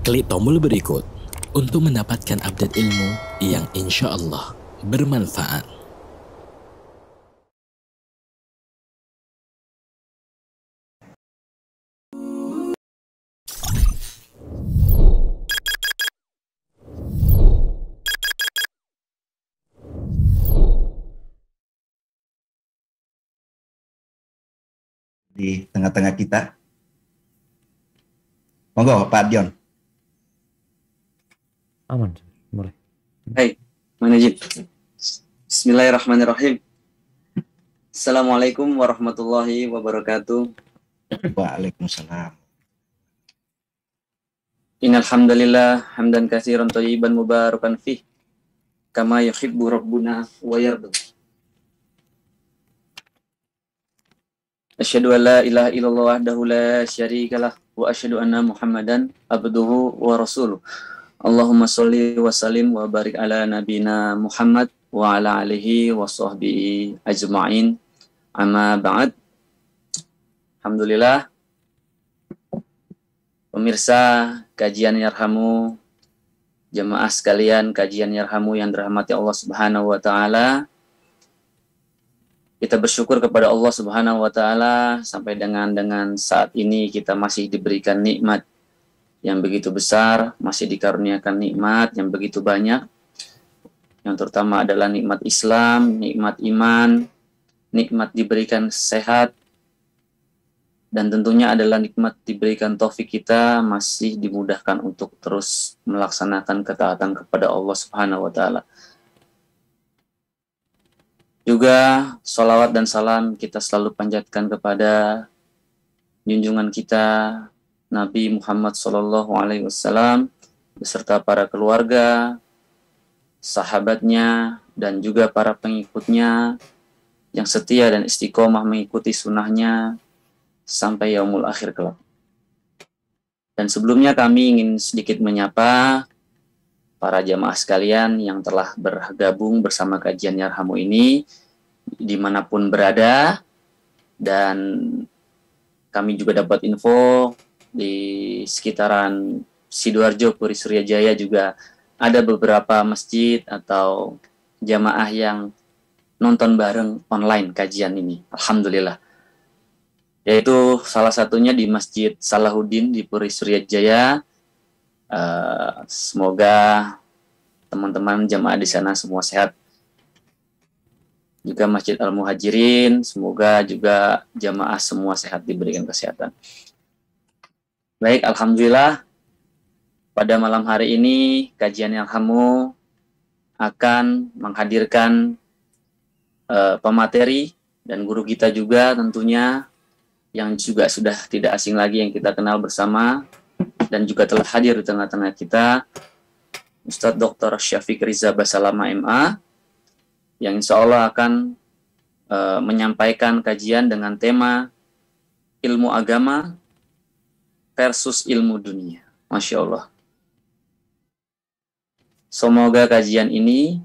Klik tombol berikut untuk mendapatkan update ilmu yang insya Allah bermanfaat. Di tengah-tengah kita. Monggo Pak Dion. Aman, boleh. Baik, Manajib. Bismillahirrahmanirrahim. Assalamualaikum warahmatullahi wabarakatuh. Waalaikumsalam. Innal hamdalillah hamdan katsiran thayyiban mubarakan fih kama yuhibbu rabbuna wa yarda. Asyhadu an la ilaha illallah wahdahu la syarikalah wa asyhadu anna Muhammadan abduhu wa rasuluh. Allahumma sholli wa sallim wa barik ala nabina Muhammad wa ala alihi wa sahbihi ajma'in. Amma ba'd. Alhamdulillah. Pemirsa kajian Yarhamu, jemaah sekalian kajian Yarhamu yang dirahmati Allah Subhanahu wa taala. Kita bersyukur kepada Allah Subhanahu wa taala sampai dengan saat ini kita masih diberikan nikmat yang begitu besar, masih dikaruniakan nikmat yang begitu banyak. Yang terutama adalah nikmat Islam, nikmat iman, nikmat diberikan sehat, dan tentunya adalah nikmat diberikan taufik kita masih dimudahkan untuk terus melaksanakan ketaatan kepada Allah Subhanahu wa taala. Juga sholawat dan salam kita selalu panjatkan kepada junjungan kita Nabi Muhammad SAW beserta para keluarga, sahabatnya, dan juga para pengikutnya yang setia dan istiqomah mengikuti sunnahnya sampai yaumul akhir kelak. Dan sebelumnya kami ingin sedikit menyapa para jamaah sekalian yang telah bergabung bersama kajian Yarhamu ini dimanapun berada, dan kami juga dapat info di sekitaran Sidoarjo, Puri Surya Jaya juga ada beberapa masjid atau jamaah yang nonton bareng online kajian ini. Alhamdulillah. Yaitu salah satunya di Masjid Salahuddin di Puri Surya Jaya. Semoga teman-teman jamaah di sana semua sehat. Juga Masjid Al-Muhajirin, semoga juga jamaah semua sehat, diberikan kesehatan. Baik, alhamdulillah. Pada malam hari ini kajian Yarhamu akan menghadirkan pemateri dan guru kita juga tentunya yang juga sudah tidak asing lagi yang kita kenal bersama dan juga telah hadir di tengah-tengah kita, Ustadz Dr. Syafiq Riza Basalama MA, yang insya Allah akan menyampaikan kajian dengan tema ilmu agama versus ilmu dunia. Masya Allah. Semoga kajian ini,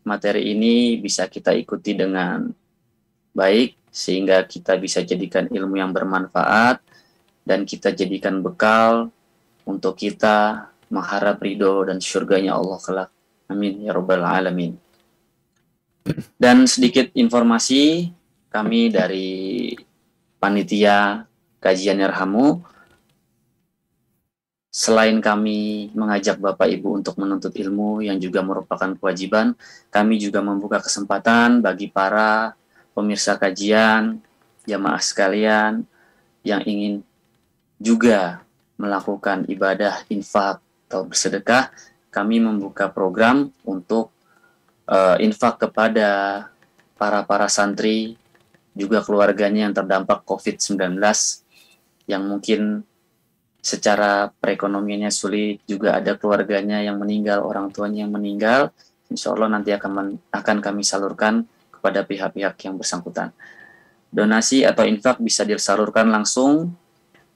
materi ini bisa kita ikuti dengan baik, sehingga kita bisa jadikan ilmu yang bermanfaat dan kita jadikan bekal untuk kita mengharap ridho dan surganya Allah kelak. Amin ya rabbal alamin. Dan sedikit informasi kami dari panitia kajian Yarhamu, selain kami mengajak Bapak Ibu untuk menuntut ilmu yang juga merupakan kewajiban, kami juga membuka kesempatan bagi para pemirsa kajian, jamaah sekalian yang ingin juga melakukan ibadah infak atau bersedekah. Kami membuka program untuk infak kepada para santri, juga keluarganya yang terdampak COVID-19, yang mungkin secara perekonomiannya sulit, juga ada keluarganya yang meninggal, orang tuanya yang meninggal. Insya Allah nanti akan kami salurkan kepada pihak-pihak yang bersangkutan. Donasi atau infak bisa disalurkan langsung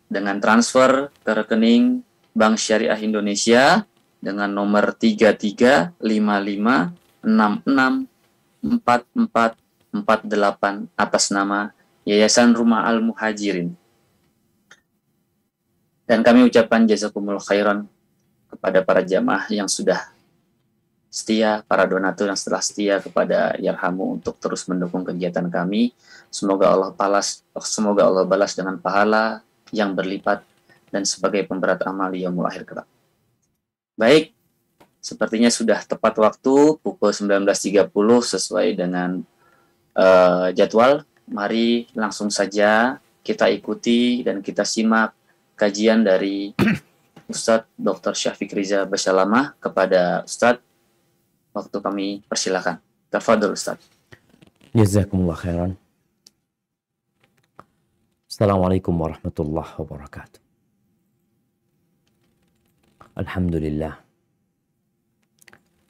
dengan transfer ke rekening Bank Syariah Indonesia dengan nomor 3355664448 atas nama Yayasan Rumah Al-Muhajirin. Dan kami ucapkan jazakumullah khairan kepada para jamaah yang sudah setia, para donatur yang setelah setia kepada Yarhamu untuk terus mendukung kegiatan kami. Semoga Allah balas dengan pahala yang berlipat dan sebagai pemberat amal yaumul akhir kelak. Baik, sepertinya sudah tepat waktu pukul 19.30 sesuai dengan jadwal. Mari langsung saja kita ikuti dan kita simak kajian dari Ustadz Dr. Syafiq Riza Basalamah. Kepada Ustadz, waktu kami persilakan. Tafadhol Ustadz. Jazakumullah khairan. Assalamualaikum warahmatullahi wabarakatuh. Alhamdulillah.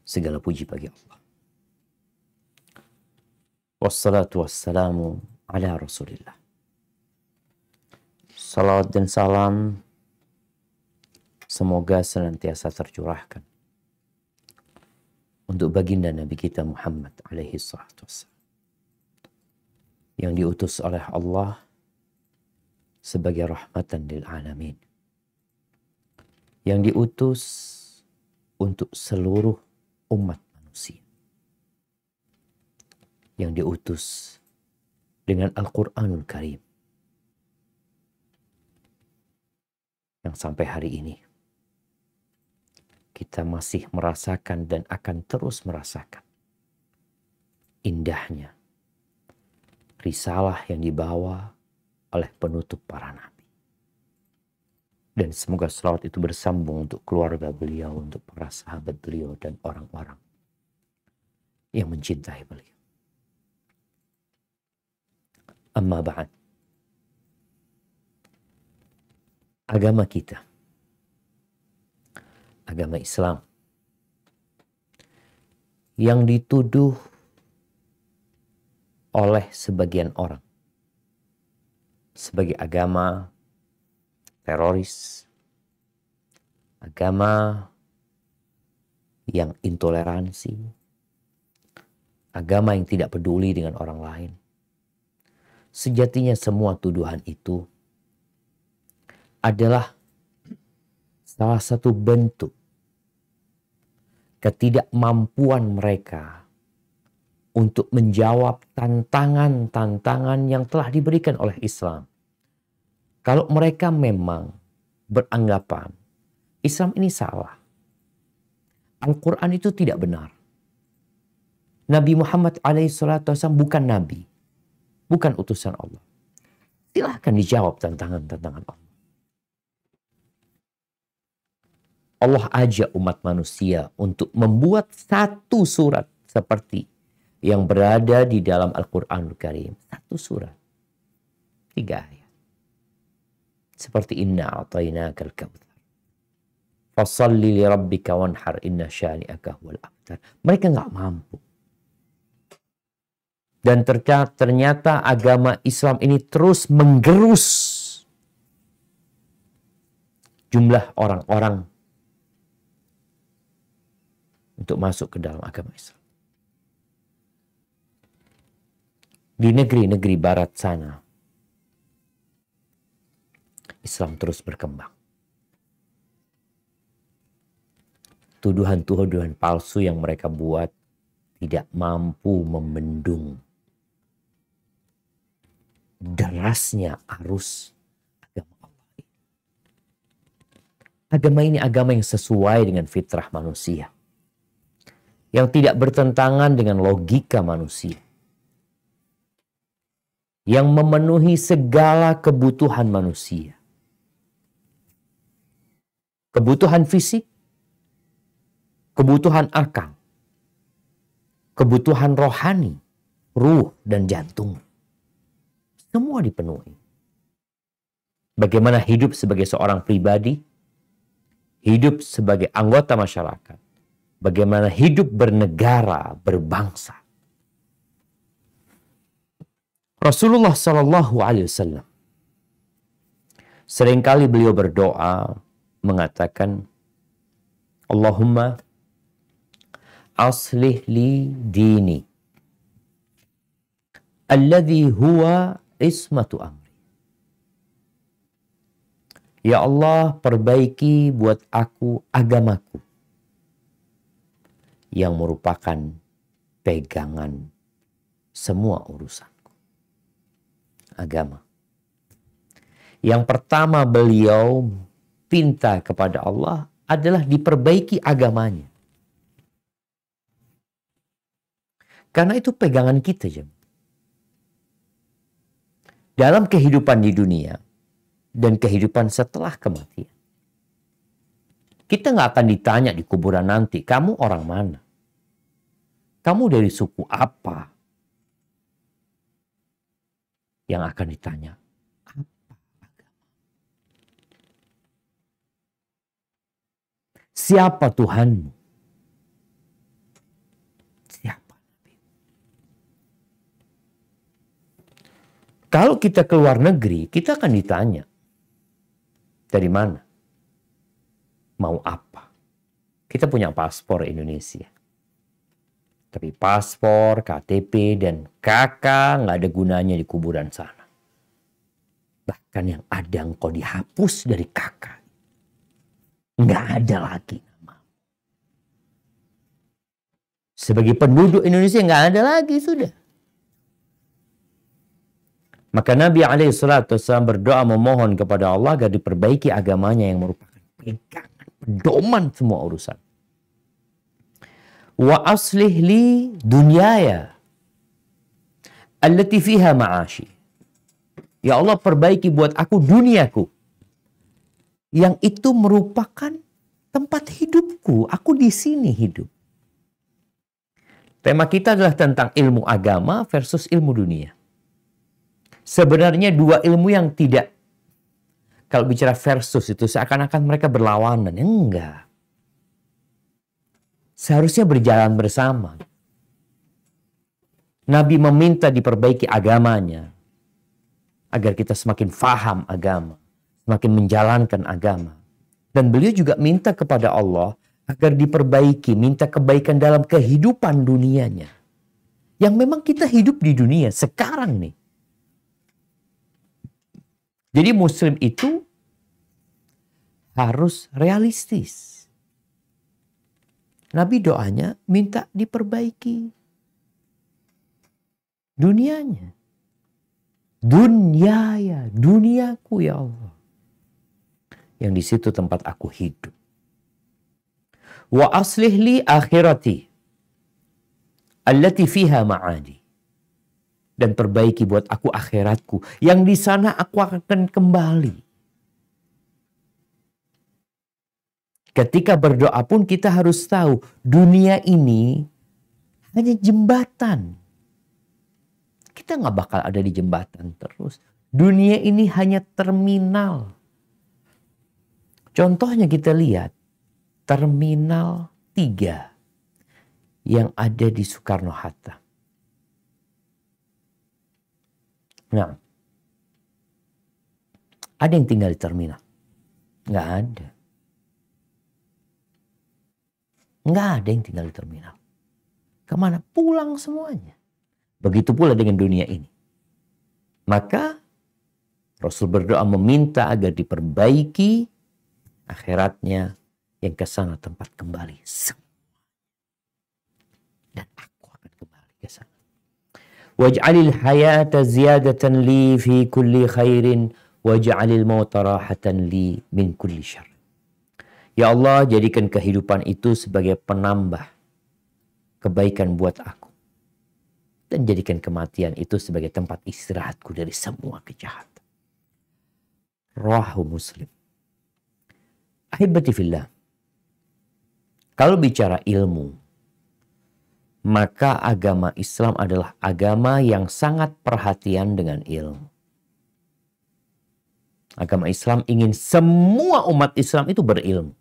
Segala puji bagi Allah. Wassalatu wassalamu ala Rasulillah. Salawat dan salam semoga senantiasa tercurahkan untuk baginda Nabi kita Muhammad alaihi salatu wassalam, yang diutus oleh Allah sebagai rahmatan lil alamin, yang diutus untuk seluruh umat manusia, yang diutus dengan Al-Quranul Karim, yang sampai hari ini kita masih merasakan dan akan terus merasakan indahnya risalah yang dibawa oleh penutup para nabi. Dan semoga salawat itu bersambung untuk keluarga beliau, untuk para sahabat beliau, dan orang-orang yang mencintai beliau. Amma ba'd. Agama kita, agama Islam, yang dituduh oleh sebagian orang sebagai agama teroris, agama yang intoleransi, agama yang tidak peduli dengan orang lain. Sejatinya semua tuduhan itu adalah salah satu bentuk ketidakmampuan mereka untuk menjawab tantangan-tantangan yang telah diberikan oleh Islam. Kalau mereka memang beranggapan Islam ini salah, Al-Quran itu tidak benar, Nabi Muhammad alaihissalam bukan Nabi, bukan utusan Allah, silahkan dijawab tantangan-tantangan Allah. Allah ajak umat manusia untuk membuat satu surat seperti yang berada di dalam Al-Quranul Karim. Satu surat, 3 ayat. Seperti inna a'tainakal kautsar fashalli li rabbika wanhar inna syani'aka huwal abtar. Mereka nggak mampu. Dan ternyata agama Islam ini terus menggerus jumlah orang-orang untuk masuk ke dalam agama Islam. Di negeri-negeri barat sana, Islam terus berkembang. Tuduhan-tuduhan palsu yang mereka buat tidak mampu membendung derasnya arus agama Allah. Agama ini agama yang sesuai dengan fitrah manusia, yang tidak bertentangan dengan logika manusia, yang memenuhi segala kebutuhan manusia. Kebutuhan fisik, kebutuhan akal, kebutuhan rohani, ruh dan jantung. Semua dipenuhi. Bagaimana hidup sebagai seorang pribadi, hidup sebagai anggota masyarakat, bagaimana hidup bernegara, berbangsa. Rasulullah SAW seringkali beliau berdoa mengatakan, Allahumma aslih li dini alladhi huwa ismatu amri. Ya Allah, perbaiki buat aku agamaku yang merupakan pegangan semua urusanku. Agama. Yang pertama beliau pinta kepada Allah adalah diperbaiki agamanya. Karena itu pegangan kita, jemaah. Dalam kehidupan di dunia dan kehidupan setelah kematian. Kita nggak akan ditanya di kuburan nanti, kamu orang mana? Kamu dari suku apa? Yang akan ditanya, apa agama? Siapa Tuhanmu? Siapa Nabi? Kalau kita keluar negeri, kita akan ditanya, dari mana? Mau apa? Kita punya paspor Indonesia. Tapi paspor, KTP, dan KK nggak ada gunanya di kuburan sana. Bahkan yang ada engkau dihapus dari KK. Nggak ada lagi nama. Sebagai penduduk Indonesia nggak ada lagi, sudah. Maka Nabi SAW berdoa memohon kepada Allah agar diperbaiki agamanya yang merupakan pegangan, pedoman semua urusan. Wa aslih li dunyaya allati fiha ma'ashi. Ya Allah, perbaiki buat aku duniaku yang itu merupakan tempat hidupku. Aku di sini hidup. Tema kita adalah tentang ilmu agama versus ilmu dunia. Sebenarnya dua ilmu yang tidak, kalau bicara versus itu seakan-akan mereka berlawanan. Enggak. Seharusnya berjalan bersama. Nabi meminta diperbaiki agamanya agar kita semakin faham agama, semakin menjalankan agama. Dan beliau juga minta kepada Allah agar diperbaiki, minta kebaikan dalam kehidupan dunianya. Yang memang kita hidup di dunia sekarang nih. Jadi Muslim itu harus realistis. Nabi doanya minta diperbaiki dunianya. Dunyaya, duniaku ya Allah. Yang di situ tempat aku hidup. Wa aslih li akhirati allati fiha ma'adi. Dan perbaiki buat aku akhiratku yang di sana aku akan kembali. Ketika berdoa pun kita harus tahu dunia ini hanya jembatan. Kita nggak bakal ada di jembatan terus. Dunia ini hanya terminal. Contohnya kita lihat Terminal 3 yang ada di Soekarno-Hatta. Nah, ada yang tinggal di terminal? Nggak ada. Nggak ada yang tinggal di terminal. Kemana? Pulang semuanya. Begitu pula dengan dunia ini. Maka Rasul berdoa meminta agar diperbaiki akhiratnya yang ke sana tempat kembali. Dan aku akan kembali ke sana. Waj'alil hayata ziyadatan li fi kulli khairin waj'alil mauta rahatan li min kulli syarr. Ya Allah, jadikan kehidupan itu sebagai penambah kebaikan buat aku. Dan jadikan kematian itu sebagai tempat istirahatku dari semua kejahatan. Rawahu Muslim. Ahibati fillah. Kalau bicara ilmu, maka agama Islam adalah agama yang sangat perhatian dengan ilmu. Agama Islam ingin semua umat Islam itu berilmu.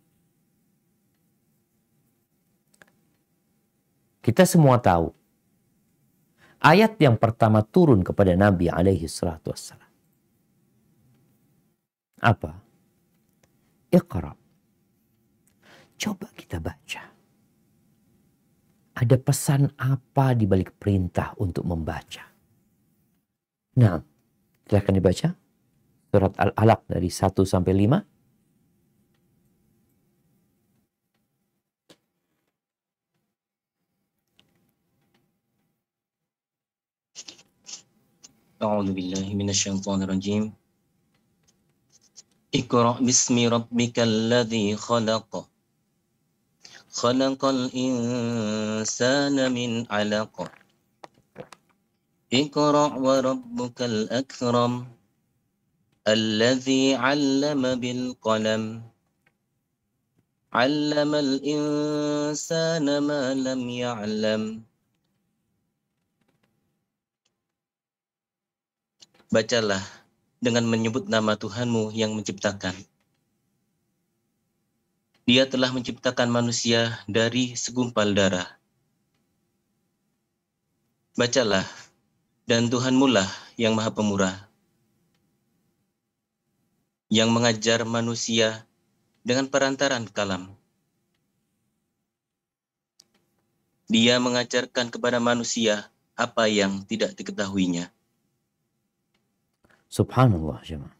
Kita semua tahu, ayat yang pertama turun kepada Nabi alaihi salatu wassalam. Apa? Iqra. Coba kita baca. Ada pesan apa di balik perintah untuk membaca? Nah, silahkan dibaca. Surat Al-Alaq dari 1 sampai 5. أعوذ بالله من الشيطان الرجيم اقرأ باسم ربك الذي خلق خلق الإنسان من علق اقرأ وربك الأكرم الذي علم بالقلم علم الإنسان ما لم يعلم. Bacalah dengan menyebut nama Tuhanmu yang menciptakan. Dia telah menciptakan manusia dari segumpal darah. Bacalah, dan Tuhanmu lah yang Maha Pemurah, yang mengajar manusia dengan perantaran kalam. Dia mengajarkan kepada manusia apa yang tidak diketahuinya. Subhanallah jemaah.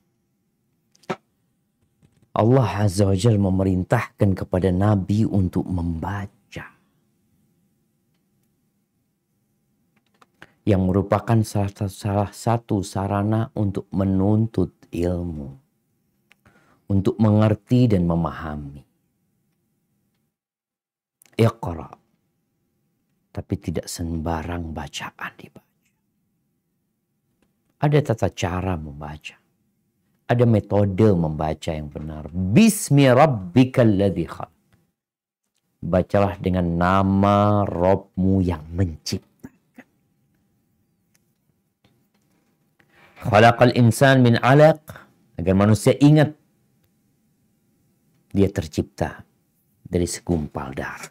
Allah Azza wa Jalla memerintahkan kepada Nabi untuk membaca. Yang merupakan salah satu sarana untuk menuntut ilmu. Untuk mengerti dan memahami. Iqra. Tapi tidak sembarang bacaan dibaca. Ada tata cara membaca. Ada metode membaca yang benar. Bismi rabbikal ladzi khalaq. Bacalah dengan nama Rabbmu yang menciptakan. Khalaqal insan min 'alaq. Agar manusia ingat. Dia tercipta dari segumpal darah.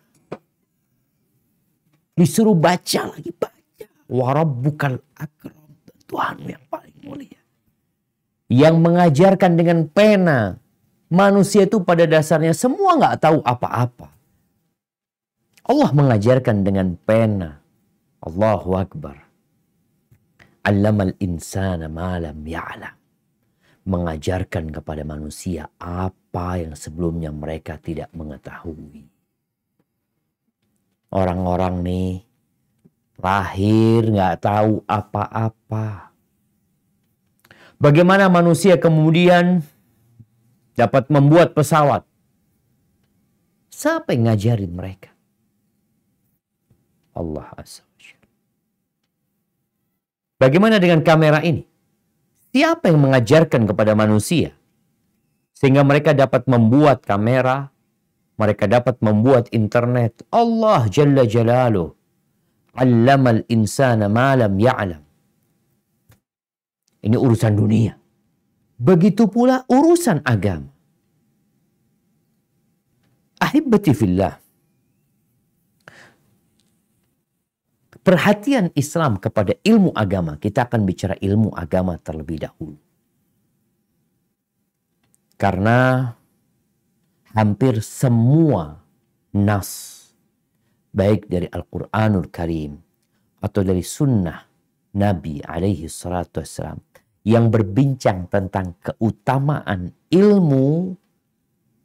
Disuruh baca lagi, baca. Wa rabbukal akram. Tuhanmu yang paling mulia. Yang mengajarkan dengan pena. Manusia itu pada dasarnya semua nggak tahu apa-apa. Allah mengajarkan dengan pena. Allahu Akbar. Allamal insana ma lam ya'lam. Mengajarkan kepada manusia apa yang sebelumnya mereka tidak mengetahui. Orang-orang nih lahir nggak tahu apa-apa. Bagaimana manusia kemudian dapat membuat pesawat? Siapa yang ngajarin mereka? Allah Azza wa Jalla. Bagaimana dengan kamera ini? Siapa yang mengajarkan kepada manusia? Sehingga mereka dapat membuat kamera, mereka dapat membuat internet. Allah Jalla Jalaluh. Allamal insana ma lam ya'lam. Ini urusan dunia. Begitu pula urusan agama. Ahibbati fillah. Perhatian Islam kepada ilmu agama. Kita akan bicara ilmu agama terlebih dahulu. Karena hampir semua nas baik dari Al-Quranul Karim atau dari sunnah Nabi alaihi salatu wassalam yang berbincang tentang keutamaan ilmu,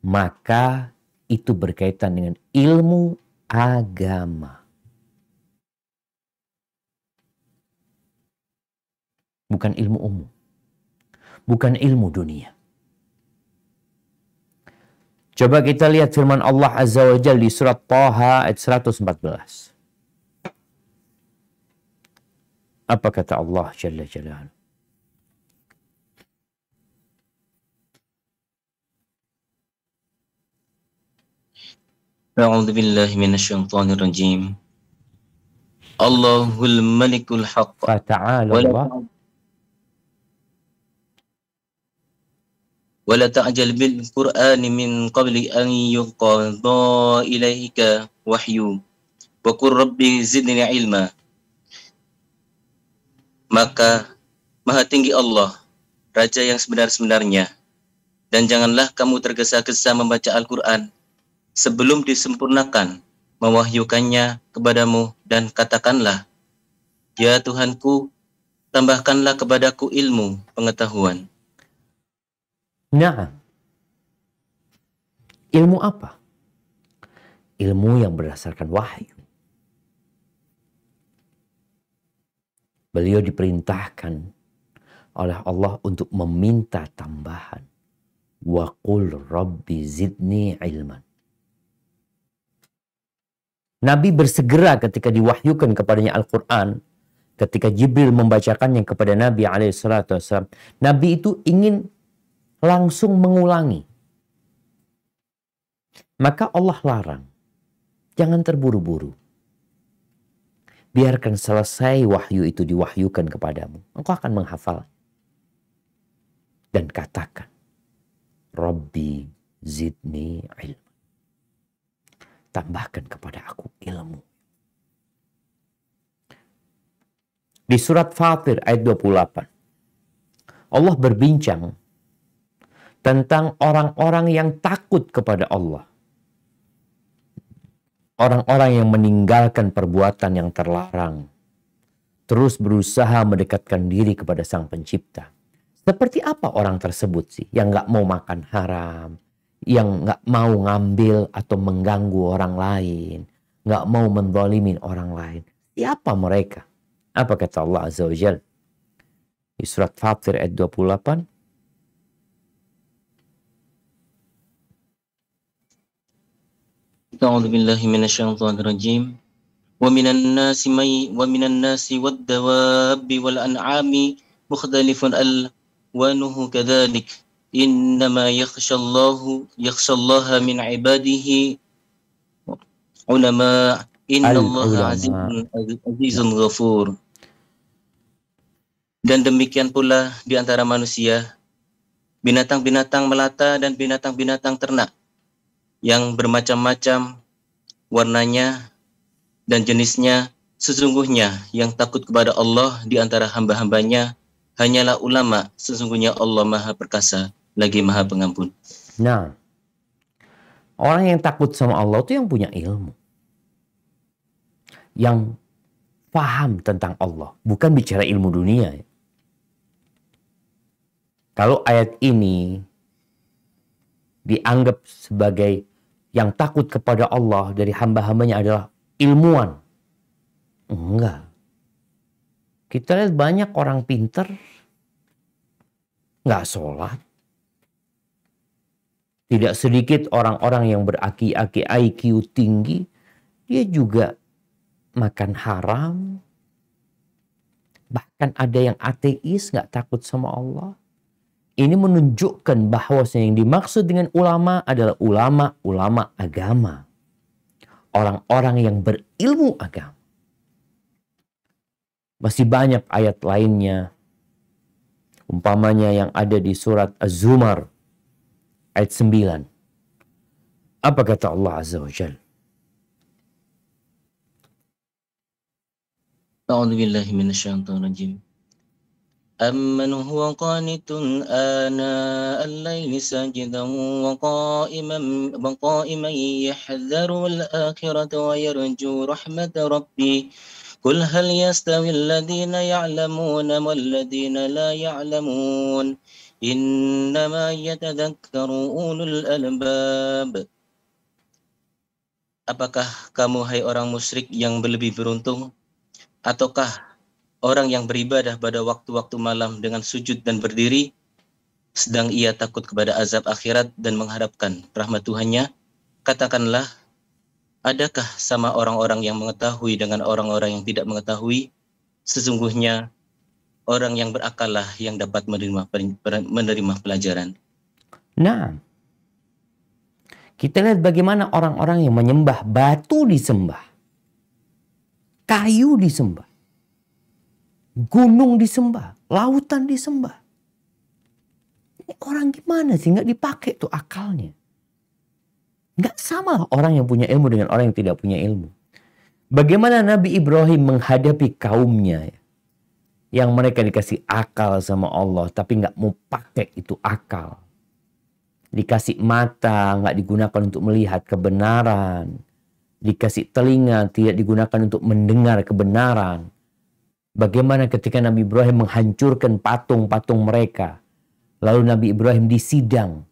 maka itu berkaitan dengan ilmu agama. Bukan ilmu umum. Bukan ilmu dunia. Coba kita lihat firman Allah Azza wa Jalla di surat Thaha ayat 114. Apa kata Allah Jalla Jalaluhu? A'udzu billahi minasyaitonir rajim. Allahul Malikul Haqq. Fata'ala Allah. ولا تعجل بالقرآن من قبل أن يقضى إليك وحيه وقل ربي زدني علما. Maka Maha Tinggi Allah, Raja yang sebenar-sebenarnya, dan janganlah kamu tergesa-gesa membaca Al-Quran sebelum disempurnakan mewahyukannya kepadamu, dan katakanlah, Ya Tuhanku, tambahkanlah kepadaku ilmu pengetahuan. Nah, ilmu apa? Ilmu yang berdasarkan wahyu. Beliau diperintahkan oleh Allah untuk meminta tambahan. Wa qul rabbi zidni ilman. Nabi bersegera ketika diwahyukan kepadanya Al-Quran, ketika Jibril membacakannya kepada Nabi SAW, Nabi itu ingin langsung mengulangi. Maka Allah larang, jangan terburu-buru. Biarkan selesai wahyu itu diwahyukan kepadamu. Engkau akan menghafal. Dan katakan, Rabbi zidni ilmu. Tambahkan kepada aku ilmu. Di surat Fatir ayat 28. Allah berbincang tentang orang-orang yang takut kepada Allah. Orang-orang yang meninggalkan perbuatan yang terlarang. Terus berusaha mendekatkan diri kepada Sang Pencipta. Seperti apa orang tersebut sih? Yang gak mau makan haram. Yang gak mau ngambil atau mengganggu orang lain. Gak mau menzalimin orang lain. Siapa mereka? Apa kata Allah Azza wa Jalla? Di surat Fatir ayat 28. أعوذ بالله من الشيطان الرجيم ومن الناس والدواب والأنعام مختلف ألوانه كذلك إنما يخشى الله من عباده علماء إن الله عزيز غفور. Dan demikian pula di antara manusia, binatang-binatang melata dan binatang-binatang ternak yang bermacam-macam warnanya dan jenisnya. Sesungguhnya yang takut kepada Allah di antara hamba-hambanya hanyalah ulama. Sesungguhnya Allah Maha Perkasa lagi Maha Pengampun. Nah, orang yang takut sama Allah itu yang punya ilmu. Yang paham tentang Allah. Bukan bicara ilmu dunia. Kalau ayat ini dianggap sebagai yang takut kepada Allah dari hamba-hambanya adalah ilmuwan. Enggak. Kita lihat banyak orang pinter nggak sholat. Tidak sedikit orang-orang yang beraki-aki IQ tinggi, dia juga makan haram. Bahkan ada yang ateis nggak takut sama Allah. Ini menunjukkan bahwasanya yang dimaksud dengan ulama adalah ulama-ulama agama. Orang-orang yang berilmu agama. Masih banyak ayat lainnya. Umpamanya yang ada di surat Az-Zumar ayat 9. Apa kata Allah Azza wa Jalla? A'udzu billahi minasyaitonir rajim. أَمَّنْ هُوَ قَانِتٌ آنَاءَ اللَّيْلِ سَاجِدًا وَقَائِمًا يَحْذَرُ الْآخِرَةَ وَيَرْجُو رَحْمَةَ رَبِّهِ قُلْ هَلْ يَسْتَوِي الَّذِينَ يَعْلَمُونَ وَالَّذِينَ لَا يَعْلَمُونَ إِنَّمَا يَتَذَكَّرُ أُولُو الْأَلْبَابِ. Apakah kamu, hai orang musyrik yang lebih beruntung, ataukah orang yang beribadah pada waktu-waktu malam dengan sujud dan berdiri, sedang ia takut kepada azab akhirat dan mengharapkan rahmat Tuhannya? Katakanlah, adakah sama orang-orang yang mengetahui dengan orang-orang yang tidak mengetahui? Sesungguhnya orang yang berakallah yang dapat menerima pelajaran. Nah, kita lihat bagaimana orang-orang yang menyembah batu disembah, kayu disembah, gunung disembah, lautan disembah. Ini orang gimana sih? Nggak dipakai tuh akalnya. Nggak sama orang yang punya ilmu dengan orang yang tidak punya ilmu. Bagaimana Nabi Ibrahim menghadapi kaumnya yang mereka dikasih akal sama Allah tapi nggak mau pakai itu akal. Dikasih mata nggak digunakan untuk melihat kebenaran. Dikasih telinga tidak digunakan untuk mendengar kebenaran. Bagaimana ketika Nabi Ibrahim menghancurkan patung-patung mereka. Lalu Nabi Ibrahim disidang.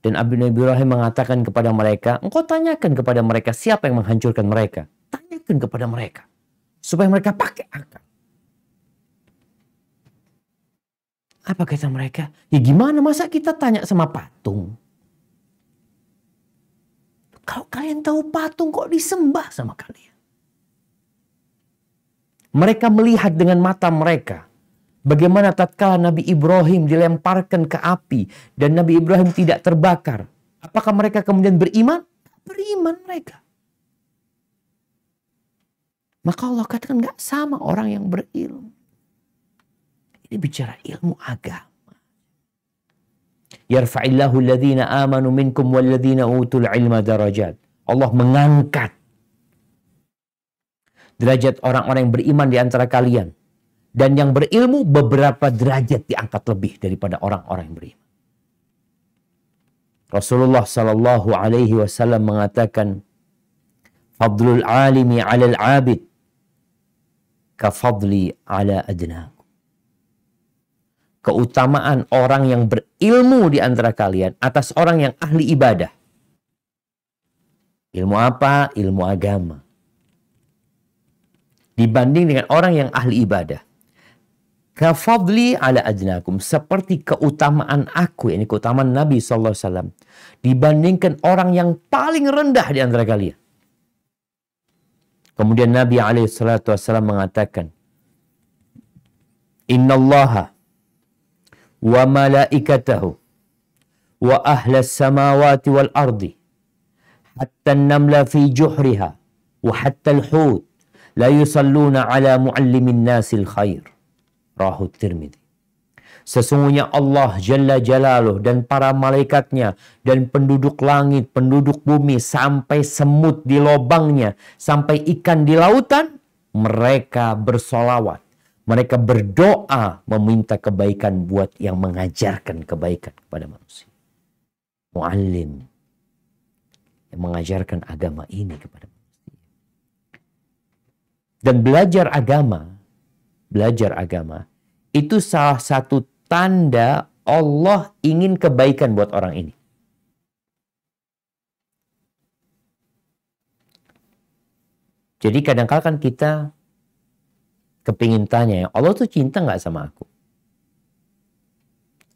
Dan Nabi Ibrahim mengatakan kepada mereka, engkau tanyakan kepada mereka siapa yang menghancurkan mereka. Tanyakan kepada mereka. Supaya mereka pakai akal. Apa kata mereka? Ya gimana, masa kita tanya sama patung? Kalau kalian tahu patung kok disembah sama kalian? Mereka melihat dengan mata mereka bagaimana tatkala Nabi Ibrahim dilemparkan ke api dan Nabi Ibrahim tidak terbakar. Apakah mereka kemudian beriman? Beriman mereka. Maka Allah katakan gak sama orang yang berilmu. Ini bicara ilmu agama. Yarfa'illahu alladhina amanu minkum walladhina utul ilma darajat. Allah mengangkat derajat orang-orang yang beriman di antara kalian. Dan yang berilmu beberapa derajat diangkat lebih daripada orang-orang yang beriman. Rasulullah sallallahu alaihi wasallam mengatakan, "Fadlul alimi 'alal 'abid ka fadli 'ala adnakum." Keutamaan orang yang berilmu di antara kalian atas orang yang ahli ibadah. Ilmu apa? Ilmu agama. Dibanding dengan orang yang ahli ibadah. Kafadli ala adnakum. Seperti keutamaan aku, ini keutamaan Nabi SAW. Dibandingkan orang yang paling rendah di antara kalian. Kemudian Nabi SAW mengatakan, Innallaha wa malaikatahu wa ahlas samawati wal ardi hatta an-namla fi juhriha wa hatta al-hut la yusalluna ala muallimin nasil khair. Rahu Tirmidzi. Sesungguhnya Allah Jalla Jalaluh dan para malaikatnya dan penduduk langit, penduduk bumi, sampai semut di lobangnya, sampai ikan di lautan, mereka bersolawat. Mereka berdoa meminta kebaikan buat yang mengajarkan kebaikan kepada manusia. Muallim yang mengajarkan agama ini kepada manusia. Dan belajar agama itu salah satu tanda Allah ingin kebaikan buat orang ini. Jadi kadang-kadang kan kita kepingin tanya, Allah tuh cinta nggak sama aku?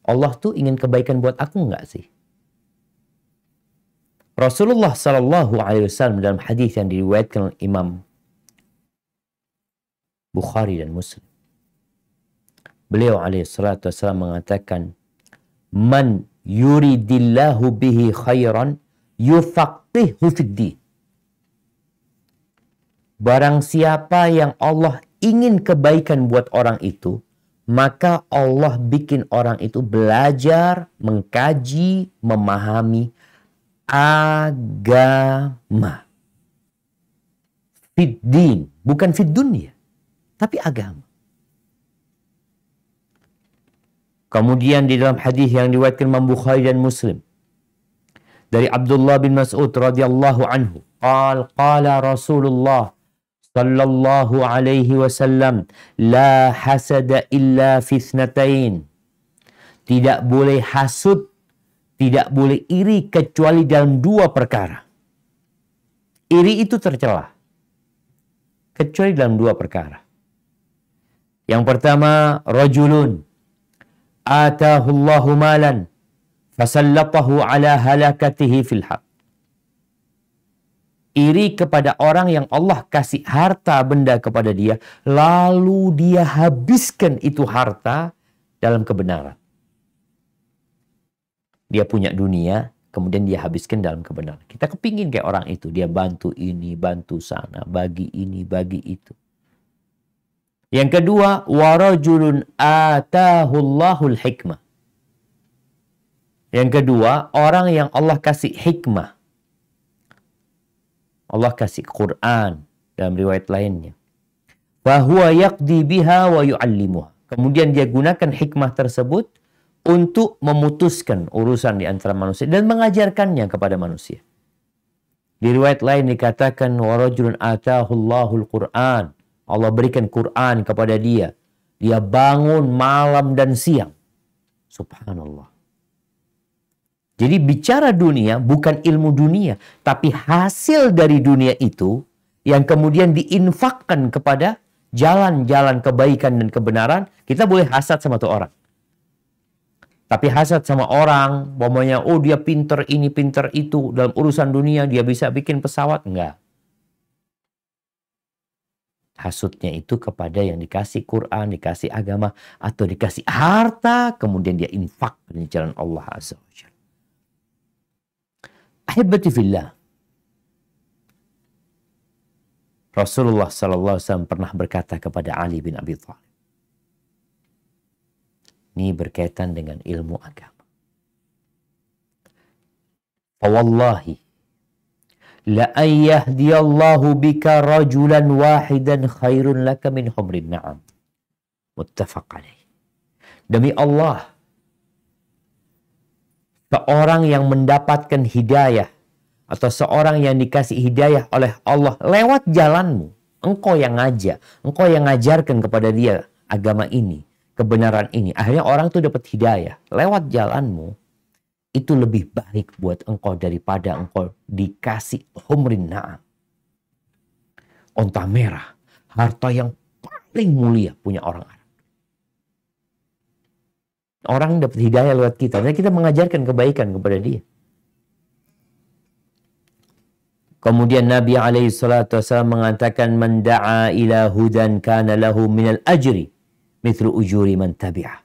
Allah tuh ingin kebaikan buat aku nggak sih? Rasulullah Sallallahu Alaihi Wasallam dalam hadis yang diriwayatkan Imam Bukhari dan Muslim, beliau alaihi salatu wassalam mengatakan, Man yuridillahu bihi khairan yufaqihu fid-din. Barang siapa yang Allah ingin kebaikan buat orang itu, maka Allah bikin orang itu belajar, mengkaji, memahami agama. Fid-din, bukan fid-dunya, tapi agama. Kemudian di dalam hadis yang diriwayatkan Imam Bukhari dan Muslim dari Abdullah bin Mas'ud radhiyallahu anhu, qala Rasulullah sallallahu alaihi wasallam, la hasada illa fi itsnatain. Tidak boleh hasud, tidak boleh iri kecuali dalam dua perkara. Iri itu tercela kecuali dalam dua perkara. Yang pertama, rajulun atahullahu malan fasallatahu ala halakatihi fil haq. Iri kepada orang yang Allah kasih harta benda kepada dia, lalu dia habiskan itu harta dalam kebenaran. Dia punya dunia, kemudian dia habiskan dalam kebenaran. Kita kepingin kayak orang itu, dia bantu ini, bantu sana, bagi ini, bagi itu. Yang kedua, warajulun atahullahul hikmah. Yang kedua, orang yang Allah kasih hikmah. Allah kasih Quran dalam riwayat lainnya. Fahuwa yaqdi biha wa yu'allimuha. Kemudian dia gunakan hikmah tersebut untuk memutuskan urusan di antara manusia dan mengajarkannya kepada manusia. Di riwayat lain dikatakan warajulun atahullahul Quran. Allah berikan Quran kepada dia. Dia bangun malam dan siang. Subhanallah. Jadi bicara dunia bukan ilmu dunia, tapi hasil dari dunia itu yang kemudian diinfakkan kepada jalan-jalan kebaikan dan kebenaran, kita boleh hasad sama tuh orang. Tapi hasad sama orang, umpamanya, oh dia pinter ini, pinter itu, dalam urusan dunia dia bisa bikin pesawat. Enggak. Hasutnya itu kepada yang dikasih Quran, dikasih agama, atau dikasih harta, kemudian dia infak di jalan Allah Azza wa Jalla. Ahibati fillah. Rasulullah SAW pernah berkata kepada Ali bin Abi Thalib. Ini berkaitan dengan ilmu agama. Fawallahi la an yahdiyallahu bika rajulan wahidan khairun laka min humrin na'am. Muttafaq alaih. Demi Allah, seorang yang mendapatkan hidayah atau seorang yang dikasih hidayah oleh Allah lewat jalanmu, engkau yang ngajak, engkau yang ngajarkan kepada dia agama ini, kebenaran ini, akhirnya orang tuh dapat hidayah lewat jalanmu, itu lebih baik buat engkau daripada engkau dikasih humrin na'am, onta merah, harta yang paling mulia punya orang Arab. Orang dapat hidayah lewat kita, dan kita mengajarkan kebaikan kepada dia. Kemudian Nabi SAW mengatakan, man da'a ila hudan kana lahu minal ajri mithlu ujuri man tabi'ah.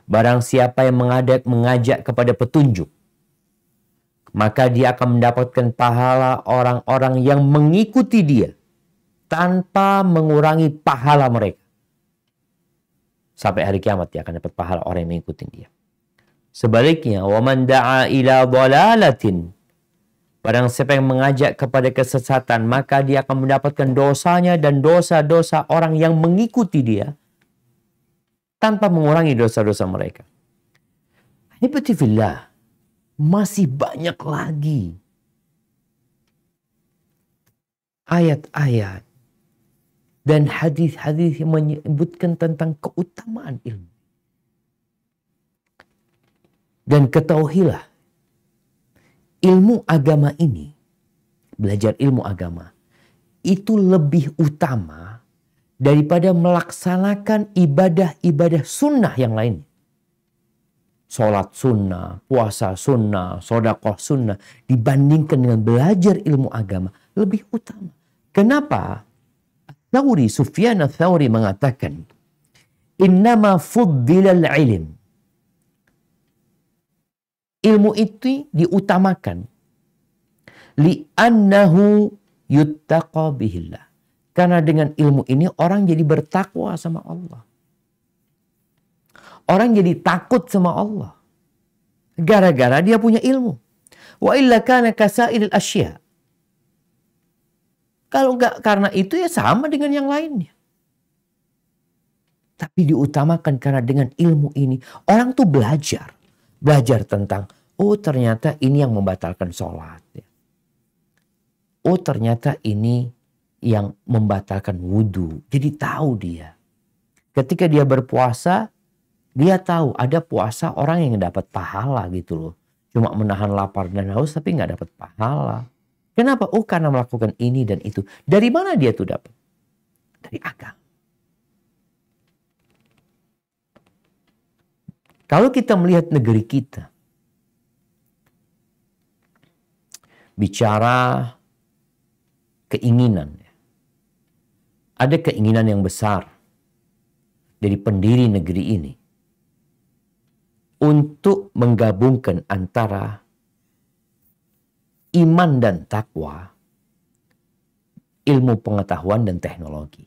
Barang siapa yang mengajak kepada petunjuk, maka dia akan mendapatkan pahala orang-orang yang mengikuti dia tanpa mengurangi pahala mereka. Sampai hari kiamat dia akan dapat pahala orang yang mengikuti dia. Sebaliknya, wa man da'a ila dhalalatin, barang siapa yang mengajak kepada kesesatan, maka dia akan mendapatkan dosanya dan dosa-dosa orang yang mengikuti dia tanpa mengurangi dosa-dosa mereka. Hibati fillah, masih banyak lagi ayat-ayat dan hadis-hadis yang menyebutkan tentang keutamaan ilmu. Dan ketahuilah, ilmu agama ini, belajar ilmu agama, itu lebih utama daripada melaksanakan ibadah-ibadah sunnah yang lainnya. Sholat sunnah, puasa sunnah, sedekah sunnah, dibandingkan dengan belajar ilmu agama, lebih utama. Kenapa? Sufyan ats-Tsauri mengatakan, innama fuddilal ilm. Ilmu itu diutamakan li'annahu yuttaqa bihillah. Karena dengan ilmu ini orang jadi bertakwa sama Allah. Orang jadi takut sama Allah. Gara-gara dia punya ilmu. Wa illa kana kasairil asya. Kalau enggak karena itu ya sama dengan yang lainnya. Tapi diutamakan karena dengan ilmu ini orang tuh belajar. Belajar tentang, oh ternyata ini yang membatalkan sholat. Oh ternyata ini yang membatalkan wudhu. Jadi tahu dia. Ketika dia berpuasa, dia tahu ada puasa orang yang dapat pahala gitu loh. Cuma menahan lapar dan haus tapi nggak dapat pahala. Kenapa? Oh karena melakukan ini dan itu. Dari mana dia tuh dapat? Dari agama. Kalau kita melihat negeri kita, bicara keinginan, ada keinginan yang besar dari pendiri negeri ini untuk menggabungkan antara iman dan takwa, ilmu pengetahuan dan teknologi.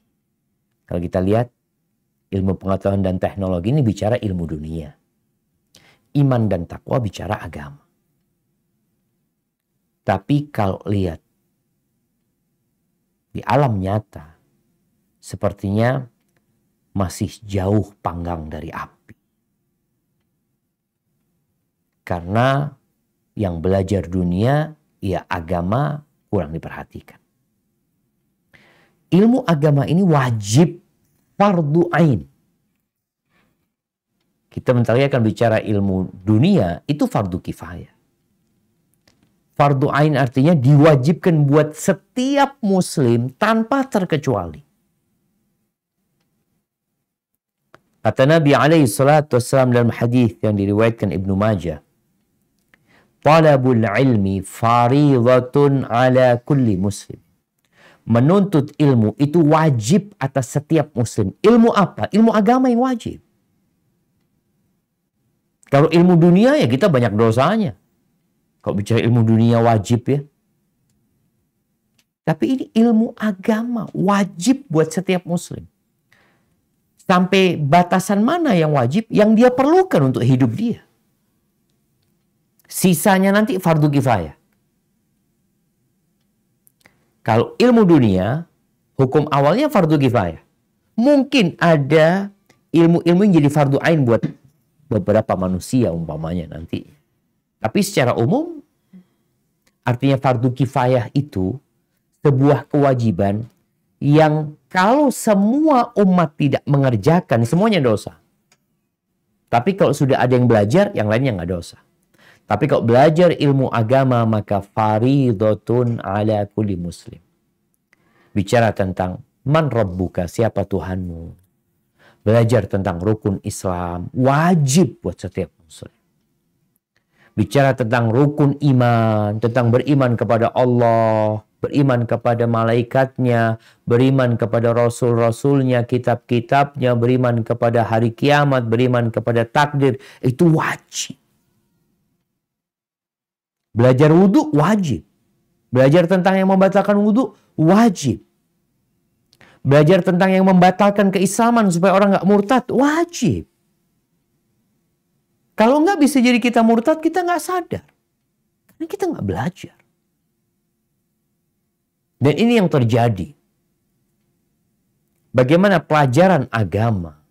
Kalau kita lihat, ilmu pengetahuan dan teknologi ini bicara ilmu dunia. Iman dan takwa bicara agama. Tapi kalau lihat di alam nyata, sepertinya masih jauh panggang dari api. Karena yang belajar dunia, ya agama kurang diperhatikan. Ilmu agama ini wajib fardu ain. Kita bentar lagi akan bicara ilmu dunia, itu fardu kifayah. Fardu ain artinya diwajibkan buat setiap muslim tanpa terkecuali. Kata Nabi alaihi salatu wassalam dalam hadis yang diriwayatkan Ibnu Majah, talabul ilmi faridatun ala kulli muslim. Menuntut ilmu itu wajib atas setiap muslim. Ilmu apa? Ilmu agama yang wajib. Kalau ilmu dunia ya kita banyak dosanya. Kalau bicara ilmu dunia wajib ya. Tapi ini ilmu agama wajib buat setiap muslim. Sampai batasan mana yang wajib? Yang dia perlukan untuk hidup dia. Sisanya nanti fardu kifayah. Kalau ilmu dunia, hukum awalnya fardu kifayah. Mungkin ada ilmu-ilmu yang jadi fardu ain buat beberapa manusia umpamanya nanti. Tapi secara umum, artinya fardu kifayah itu sebuah kewajiban yang kalau semua umat tidak mengerjakan, semuanya dosa. Tapi kalau sudah ada yang belajar, yang lainnya nggak dosa. Tapi kalau belajar ilmu agama, maka faridatun ala kulli muslim. Bicara tentang man rabbuka, siapa Tuhanmu. Belajar tentang rukun Islam, wajib buat setiap muslim. Bicara tentang rukun iman, tentang beriman kepada Allah, beriman kepada malaikatnya, beriman kepada rasul-rasulnya, kitab-kitabnya, beriman kepada hari kiamat, beriman kepada takdir, itu wajib. Belajar wudhu wajib. Belajar tentang yang membatalkan wudhu wajib. Belajar tentang yang membatalkan keislaman supaya orang nggak murtad wajib. Kalau nggak bisa jadi kita murtad, kita nggak sadar. Karena kita nggak belajar. Dan ini yang terjadi. Bagaimana pelajaran agama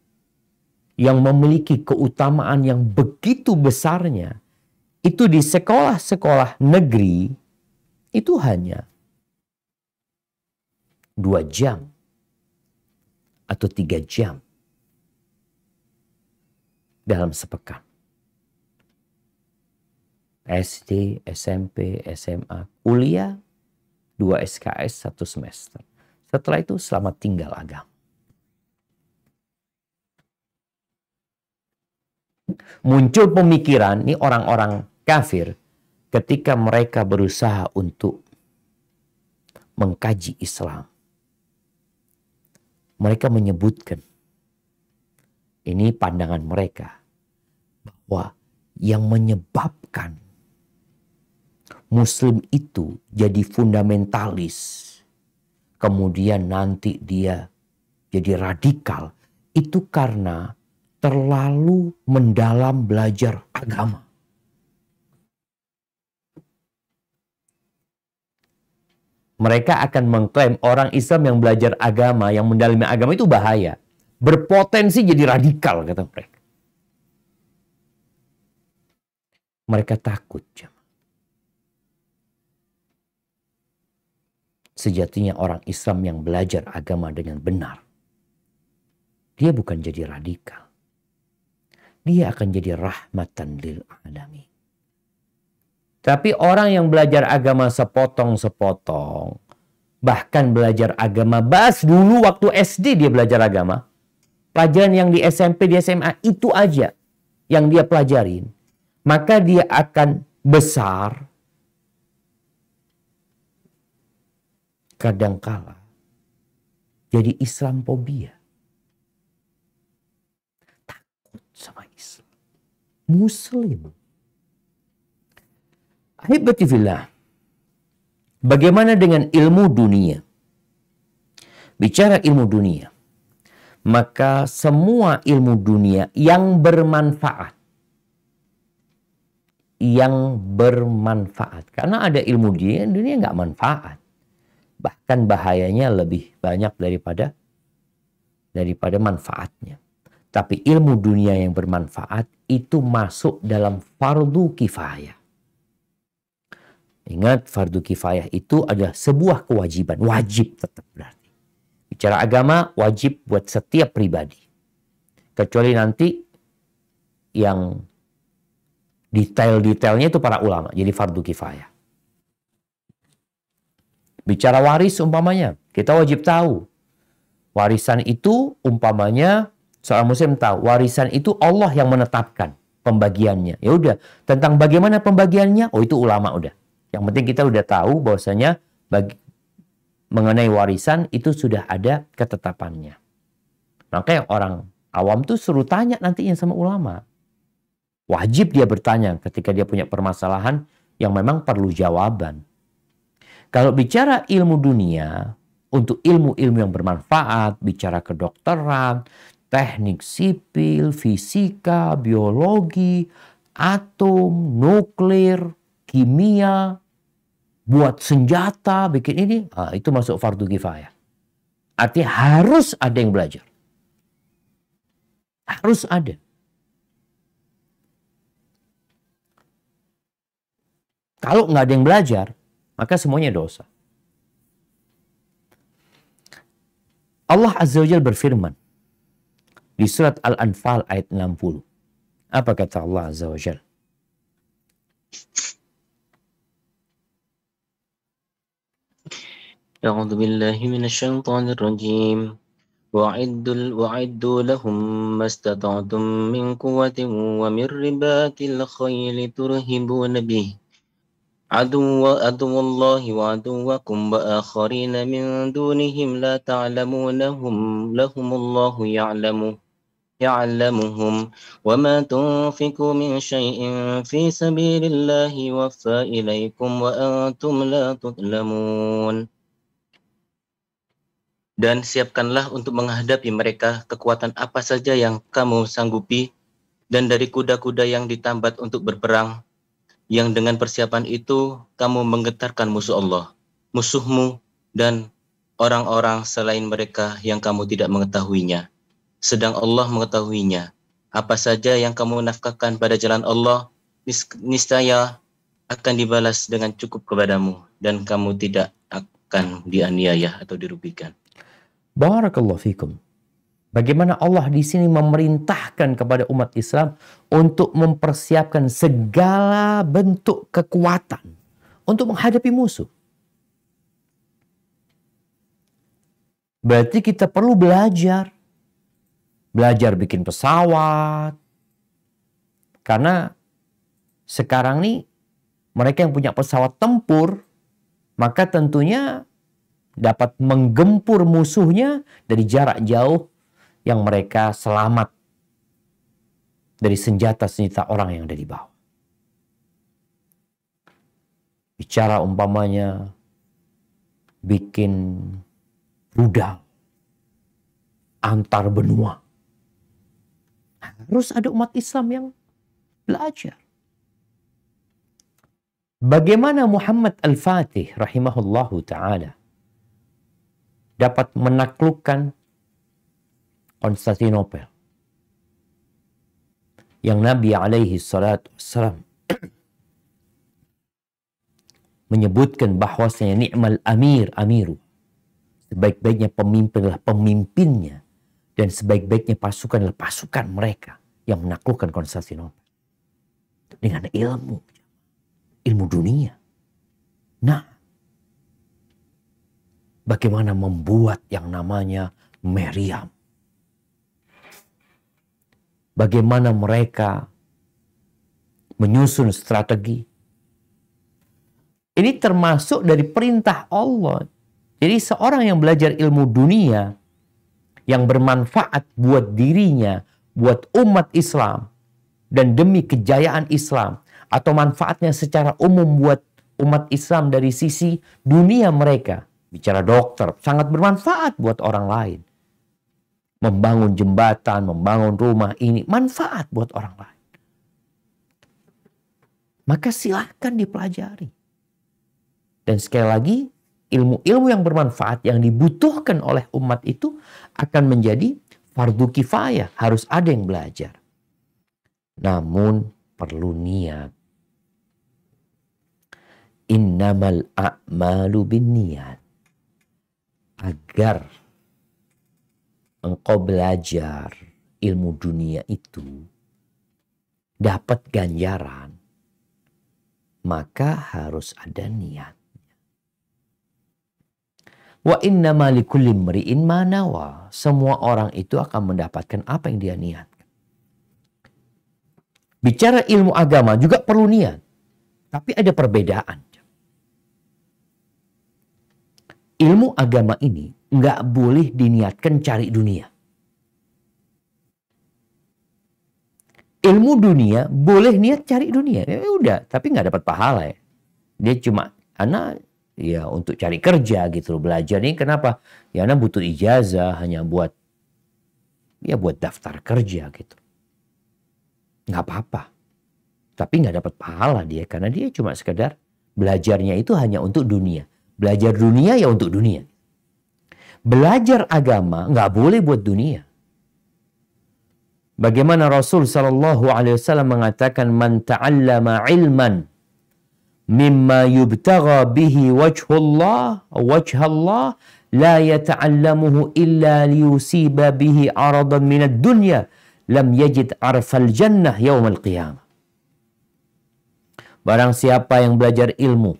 yang memiliki keutamaan yang begitu besarnya, itu di sekolah-sekolah negeri, itu hanya 2 jam atau 3 jam dalam sepekan. SD, SMP, SMA, kuliah, 2 SKS 1 semester. Setelah itu selamat tinggal agama. Muncul pemikiran, ini orang-orang kafir, ketika mereka berusaha untuk mengkaji Islam. Mereka menyebutkan, ini pandangan mereka, bahwa yang menyebabkan Muslim itu jadi fundamentalis, kemudian nanti dia jadi radikal, itu karena terlalu mendalam belajar agama. Mereka akan mengklaim orang Islam yang belajar agama, yang mendalami agama itu bahaya. Berpotensi jadi radikal, kata mereka. Mereka takut. Sejatinya orang Islam yang belajar agama dengan benar, dia bukan jadi radikal. Dia akan jadi rahmatan lil alamin. Tapi orang yang belajar agama sepotong-sepotong, bahkan belajar agama, bahas dulu waktu SD dia belajar agama, pelajaran yang di SMP, di SMA itu aja yang dia pelajarin, maka dia akan besar, kadangkala jadi Islamophobia. Takut sama Islam. Muslim. Ahibati fillah. Bagaimana dengan ilmu dunia? Bicara ilmu dunia, maka semua ilmu dunia yang bermanfaat, karena ada ilmu dunia nggak manfaat, bahkan bahayanya lebih banyak daripada manfaatnya. Tapi ilmu dunia yang bermanfaat itu masuk dalam fardu kifayah. Ingat, fardu kifayah itu adalah sebuah kewajiban, wajib tetap berarti. Bicara agama, wajib buat setiap pribadi. Kecuali nanti yang detail-detailnya itu para ulama, jadi fardu kifayah. Bicara waris umpamanya, kita wajib tahu. Warisan itu umpamanya Seorang muslim tahu warisan itu Allah yang menetapkan pembagiannya. Ya udah, tentang bagaimana pembagiannya, oh itu ulama udah. Yang penting kita udah tahu bahwasanya mengenai warisan itu sudah ada ketetapannya. Makanya orang awam tuh suruh tanya nantinya sama ulama. Wajib dia bertanya ketika dia punya permasalahan yang memang perlu jawaban. Kalau bicara ilmu dunia, untuk ilmu-ilmu yang bermanfaat, bicara kedokteran, teknik sipil, fisika, biologi, atom, nuklir, kimia, buat senjata, bikin ini, itu masuk fardu kifayah. Artinya harus ada yang belajar. Harus ada. Kalau nggak ada yang belajar, maka semuanya dosa. Allah Azza wa Jalla berfirman di surat Al-Anfal ayat 60. Apa kata Allah Azza wa Jalla? أعوذ بالله من الشيطان الرجيم وأعدوا لهم ما استطعتم من قوة ومن رباط الخيل ترهبون به عدو الله وعدوكم وآخرين من دونهم لا تعلمونهم لهم الله يعلمهم وما تنفقوا من شيء في سبيل الله يوفى إليكم وأنتم لا تظلمون. Dan siapkanlah untuk menghadapi mereka kekuatan apa saja yang kamu sanggupi, dan dari kuda-kuda yang ditambat untuk berperang, yang dengan persiapan itu kamu menggetarkan musuh Allah, musuhmu, dan orang-orang selain mereka yang kamu tidak mengetahuinya. Sedang Allah mengetahuinya. Apa saja yang kamu nafkahkan pada jalan Allah, niscaya akan dibalas dengan cukup kepadamu, dan kamu tidak akan dianiaya atau dirugikan. Barakallahu fikum. Bagaimana Allah di sini memerintahkan kepada umat Islam untuk mempersiapkan segala bentuk kekuatan untuk menghadapi musuh. Berarti kita perlu belajar. Belajar bikin pesawat. Karena sekarang nih mereka yang punya pesawat tempur, maka tentunya dapat menggempur musuhnya dari jarak jauh yang mereka selamat dari senjata-senjata orang yang ada di bawah. Bicara umpamanya bikin rudal antar benua. Harus ada umat Islam yang belajar. Bagaimana Muhammad Al-Fatih rahimahullahu ta'ala dapat menaklukkan Konstantinopel yang Nabi alaihi salatu wassalam menyebutkan bahwasanya ni'mal amiru, sebaik-baiknya pemimpin adalah pemimpinnya, dan sebaik-baiknya pasukan adalah pasukan mereka yang menaklukkan Konstantinopel dengan ilmu dunia. Nah, bagaimana membuat yang namanya meriam. Bagaimana mereka menyusun strategi. Ini termasuk dari perintah Allah. Jadi seorang yang belajar ilmu dunia yang bermanfaat buat dirinya, buat umat Islam, dan demi kejayaan Islam, atau manfaatnya secara umum buat umat Islam dari sisi dunia mereka. Bicara dokter, sangat bermanfaat buat orang lain. Membangun jembatan, membangun rumah ini, manfaat buat orang lain. Maka silakan dipelajari. Dan sekali lagi, ilmu-ilmu yang bermanfaat yang dibutuhkan oleh umat itu akan menjadi fardu kifayah. Harus ada yang belajar. Namun perlu niat. Innamal a'malu binniyat. Agar engkau belajar ilmu dunia itu dapat ganjaran, maka harus ada niat. Wa innama likulli imri'in ma nawa. Semua orang itu akan mendapatkan apa yang dia niatkan. Bicara ilmu agama juga perlu niat. Tapi ada perbedaan. Ilmu agama ini nggak boleh diniatkan cari dunia. Ilmu dunia boleh niat cari dunia. Ya udah, tapi nggak dapat pahala ya. Dia cuma ya untuk cari kerja gitu loh. Belajar ini kenapa? Ya anak butuh ijazah hanya buat daftar kerja gitu. Nggak apa-apa. Tapi nggak dapat pahala dia karena dia cuma sekedar belajarnya itu hanya untuk dunia. Belajar dunia ya untuk dunia. Belajar agama nggak boleh buat dunia. Bagaimana Rasul Shallallahu Alaihi Wasallam mengatakan, "Man ta'allama ilman mimma yubtagha bihi wajhullah la yata'allamuhu illa liyusiba bihi aradan minad dunya lam yajid arfal jannah yaumal qiyamah." Barang siapa yang belajar ilmu,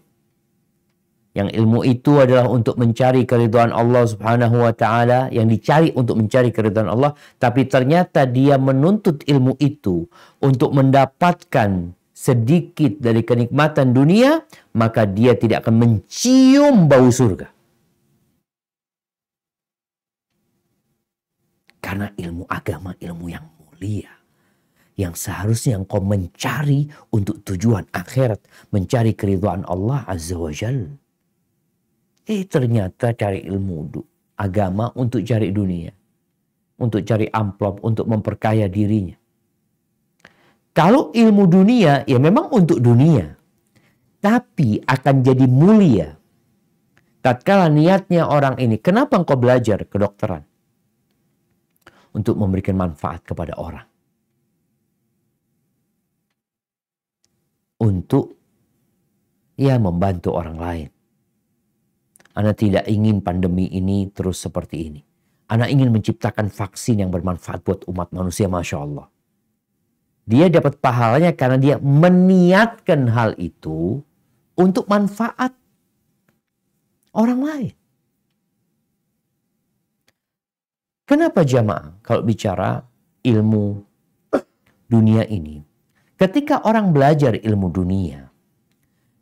yang ilmu itu adalah untuk mencari keridhaan Allah Subhanahu wa taala, yang dicari untuk mencari keridhaan Allah, tapi ternyata dia menuntut ilmu itu untuk mendapatkan sedikit dari kenikmatan dunia, maka dia tidak akan mencium bau surga. Karena ilmu agama ilmu yang mulia, yang seharusnya engkau mencari untuk tujuan akhirat, mencari keridhaan Allah Azza wa Jalla. Ternyata cari ilmu agama untuk cari dunia, untuk cari amplop, untuk memperkaya dirinya. Kalau ilmu dunia, ya memang untuk dunia, tapi akan jadi mulia tatkala niatnya orang ini. Kenapa engkau belajar kedokteran? Untuk memberikan manfaat kepada orang. Untuk membantu orang lain. Ana tidak ingin pandemi ini terus seperti ini. Ana ingin menciptakan vaksin yang bermanfaat buat umat manusia, Masya Allah. Dia dapat pahalanya karena dia meniatkan hal itu untuk manfaat orang lain. Kenapa jamaah kalau bicara ilmu dunia ini? Ketika orang belajar ilmu dunia,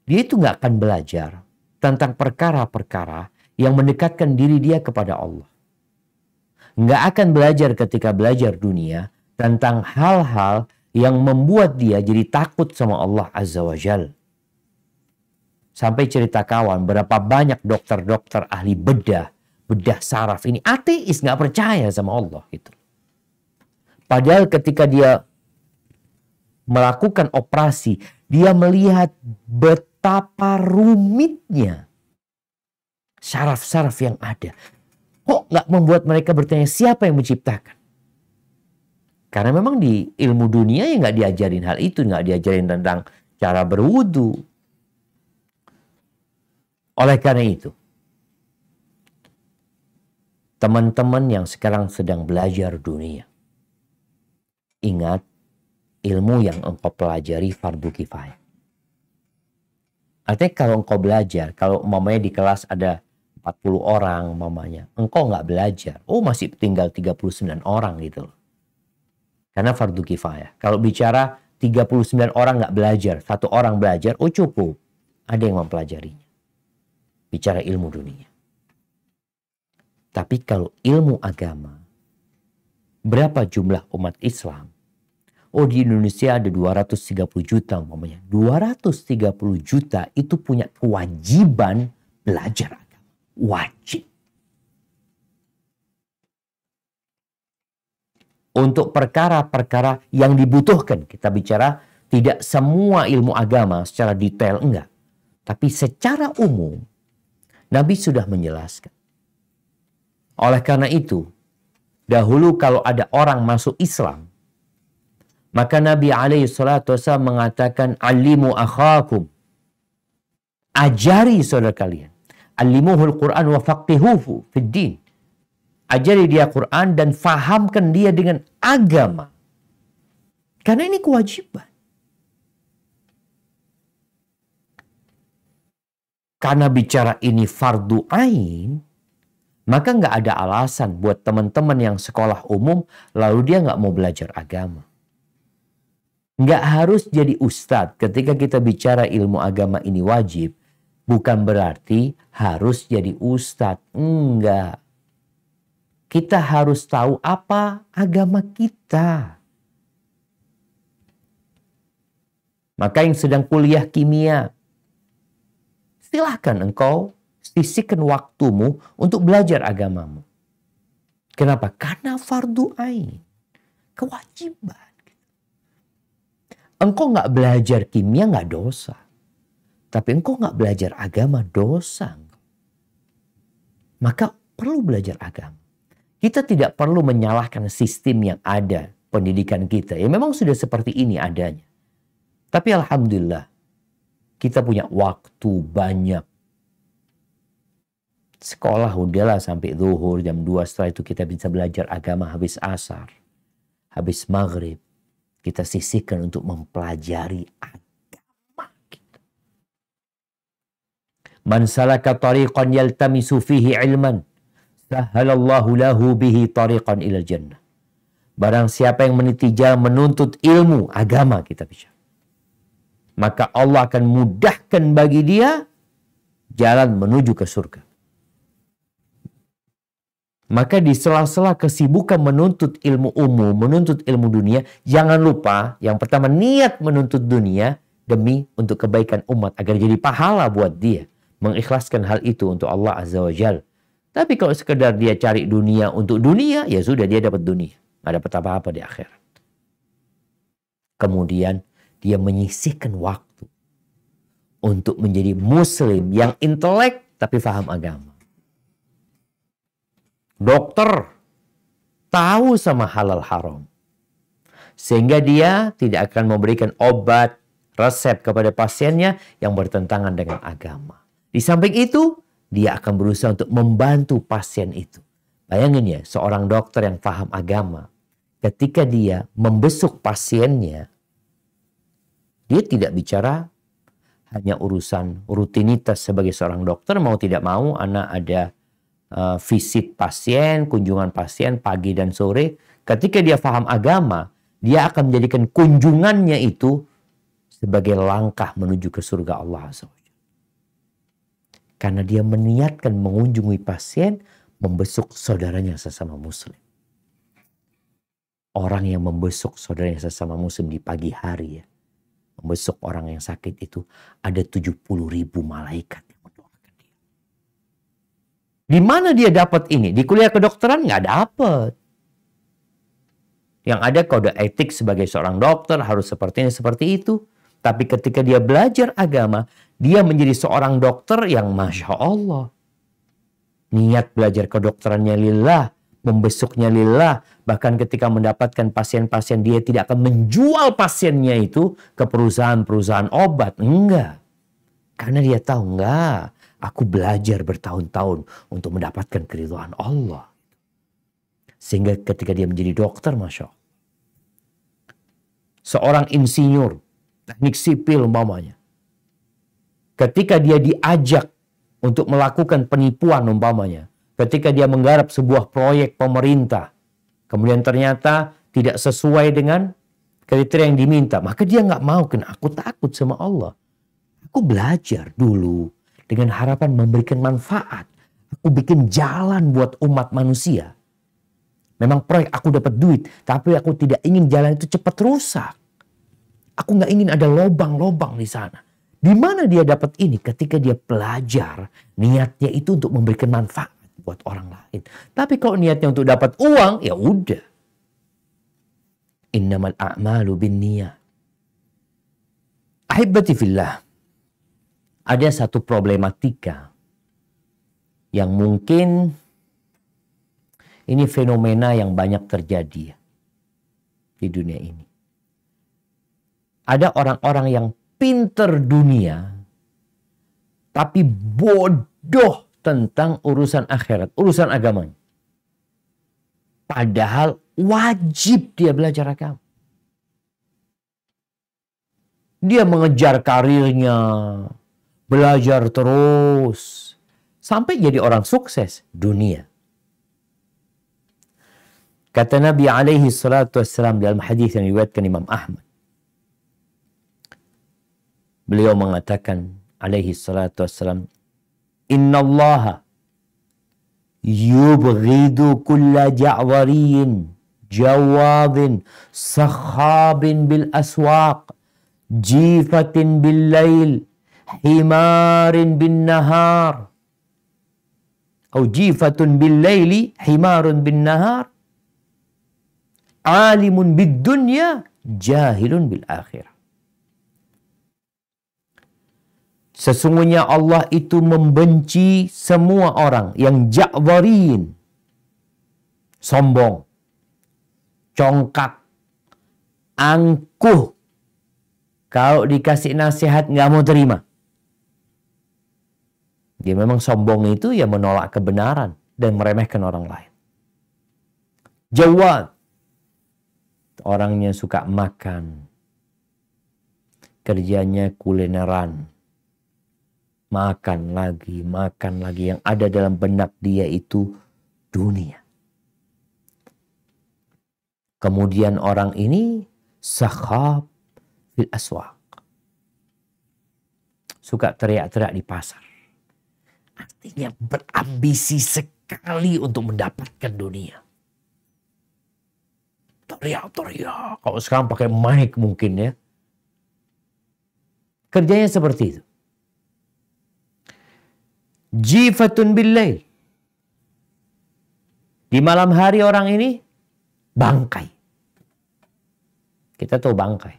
dia itu nggak akan belajar tentang perkara-perkara yang mendekatkan diri dia kepada Allah. Nggak akan belajar ketika belajar dunia tentang hal-hal yang membuat dia jadi takut sama Allah Azza wa Jal. Sampai cerita kawan, berapa banyak dokter-dokter ahli bedah saraf ini ateis, nggak percaya sama Allah gitu. Padahal ketika dia melakukan operasi, dia melihat betapa rumitnya saraf-saraf yang ada. Kok nggak membuat mereka bertanya siapa yang menciptakan? Karena memang di ilmu dunia ya nggak diajarin hal itu, nggak diajarin tentang cara berwudu. Oleh karena itu, teman-teman yang sekarang sedang belajar dunia, ingat ilmu yang engkau pelajari fardu kifayah. Artinya kalau engkau belajar, kalau umpamanya di kelas ada 40 orang umpamanya, engkau nggak belajar, masih tinggal 39 orang gitu loh. Karena fardu kifayah. Kalau bicara 39 orang nggak belajar, 1 orang belajar, cukup. Ada yang mempelajarinya. Bicara ilmu dunia. Tapi kalau ilmu agama, berapa jumlah umat Islam? Di Indonesia ada 230 juta umpamanya. 230 juta itu punya kewajiban belajar agama. Wajib. Untuk perkara-perkara yang dibutuhkan. Kita bicara tidak semua ilmu agama secara detail, enggak. Tapi secara umum, Nabi sudah menjelaskan. Oleh karena itu, dahulu kalau ada orang masuk Islam, maka Nabi SAW mengatakan, alimu akhakum. Ajari saudara kalian. Alimuhul Quran wa faqihuhu fid din. Ajari dia Quran dan fahamkan dia dengan agama. Karena ini kewajiban. Karena bicara ini fardu ain, Maka nggak ada alasan buat teman-teman yang sekolah umum lalu dia nggak mau belajar agama. Nggak harus jadi ustadz. Ketika kita bicara ilmu agama ini wajib, bukan berarti harus jadi ustadz. Enggak. Kita harus tahu apa agama kita. Maka yang sedang kuliah kimia, silahkan engkau sisihkan waktumu untuk belajar agamamu. Kenapa? Karena fardu ain. Kewajiban. Engkau nggak belajar kimia nggak dosa. Tapi engkau nggak belajar agama dosa. Maka perlu belajar agama. Kita tidak perlu menyalahkan sistem yang ada pendidikan kita. Ya memang sudah seperti ini adanya. Tapi alhamdulillah kita punya waktu banyak. Sekolah udahlah sampai zuhur jam 2, setelah itu kita bisa belajar agama habis asar. Habis maghrib. Kita sisihkan untuk mempelajari agama kita. Man salaka tariqan yaltamisu fihi ilman, sahalallahu lahu bihi tariqan ilal jannah. Barang siapa yang meniti jalan menuntut ilmu agama kita bicara, maka Allah akan mudahkan bagi dia jalan menuju ke surga. Maka di sela-sela kesibukan menuntut ilmu umum, menuntut ilmu dunia, jangan lupa yang pertama niat menuntut dunia demi untuk kebaikan umat agar jadi pahala buat dia. Mengikhlaskan hal itu untuk Allah Azza wa Jalla. Tapi kalau sekedar dia cari dunia untuk dunia, ya sudah dia dapat dunia. Nggak dapat apa-apa di akhirat. Kemudian dia menyisihkan waktu untuk menjadi muslim yang intelek tapi faham agama. Dokter tahu sama halal haram. Sehingga dia tidak akan memberikan obat, resep kepada pasiennya yang bertentangan dengan agama. Di samping itu, dia akan berusaha untuk membantu pasien itu. Bayangin ya, seorang dokter yang paham agama, ketika dia membesuk pasiennya, dia tidak bicara hanya urusan rutinitas sebagai seorang dokter, mau tidak mau anak ada visit pasien, kunjungan pasien pagi dan sore. Ketika dia paham agama, dia akan menjadikan kunjungannya itu sebagai langkah menuju ke surga Allah SWT. Karena dia meniatkan mengunjungi pasien, membesuk saudaranya sesama muslim. Orang yang membesuk saudaranya sesama muslim di pagi hari ya, membesuk orang yang sakit itu ada 70.000 malaikat. Di mana dia dapat ini? Di kuliah kedokteran nggak dapat. Yang ada kode etik sebagai seorang dokter harus seperti ini, seperti itu. Tapi ketika dia belajar agama, dia menjadi seorang dokter yang Masya Allah. Niat belajar kedokterannya lillah, membesuknya lillah. Bahkan ketika mendapatkan pasien-pasien, dia tidak akan menjual pasiennya itu ke perusahaan-perusahaan obat. Enggak. Karena dia tahu enggak. Aku belajar bertahun-tahun untuk mendapatkan keridhaan Allah. Sehingga ketika dia menjadi dokter, Masya Allah. Seorang insinyur, teknik sipil umpamanya. Ketika dia diajak untuk melakukan penipuan umpamanya. Ketika dia menggarap sebuah proyek pemerintah. Kemudian ternyata tidak sesuai dengan kriteria yang diminta. Maka dia nggak mau, karena aku takut sama Allah. Aku belajar dulu. Dengan harapan memberikan manfaat. Aku bikin jalan buat umat manusia. Memang proyek aku dapat duit. Tapi aku tidak ingin jalan itu cepat rusak. Aku nggak ingin ada lobang-lobang di sana. Di mana dia dapat ini? Ketika dia belajar. Niatnya itu untuk memberikan manfaat buat orang lain. Tapi kalau niatnya untuk dapat uang, ya udah. Innamal a'malu binniyat. Ahibati fillah. Ada satu problematika yang mungkin ini fenomena yang banyak terjadi di dunia ini. Ada orang-orang yang pinter dunia tapi bodoh tentang urusan akhirat, urusan agama. Padahal wajib dia belajar agama. Dia mengejar karirnya, belajar terus sampai jadi orang sukses dunia. Kata Nabi alaihi salatu wassalam dalam hadis yang diriwayatkan Imam Ahmad. Beliau mengatakan alaihi salatu wassalam, Inna Allah yubghidu kulla ja'wariyin jawadin sakhabin bil aswaq jifatin bil lail himarin bin nahar atau jifatun bil laili himarun bin nahar alimun bid dunya jahilun bil akhirah. Sesungguhnya Allah itu membenci semua orang yang ja'warin, sombong, congkak, angkuh. Kalau dikasih nasihat nggak mau terima. Dia memang sombong itu ya menolak kebenaran dan meremehkan orang lain. Jawad, orangnya suka makan, kerjanya kulineran. Makan lagi. Yang ada dalam benak dia itu dunia. Kemudian orang ini sakhab fil aswaq. Suka teriak-teriak di pasar. Artinya berambisi sekali untuk mendapatkan dunia. Teriak-teriak. Kalau sekarang pakai mic mungkin ya. Kerjanya seperti itu. Jifatun billail. Di malam hari orang ini bangkai. Kita tahu bangkai.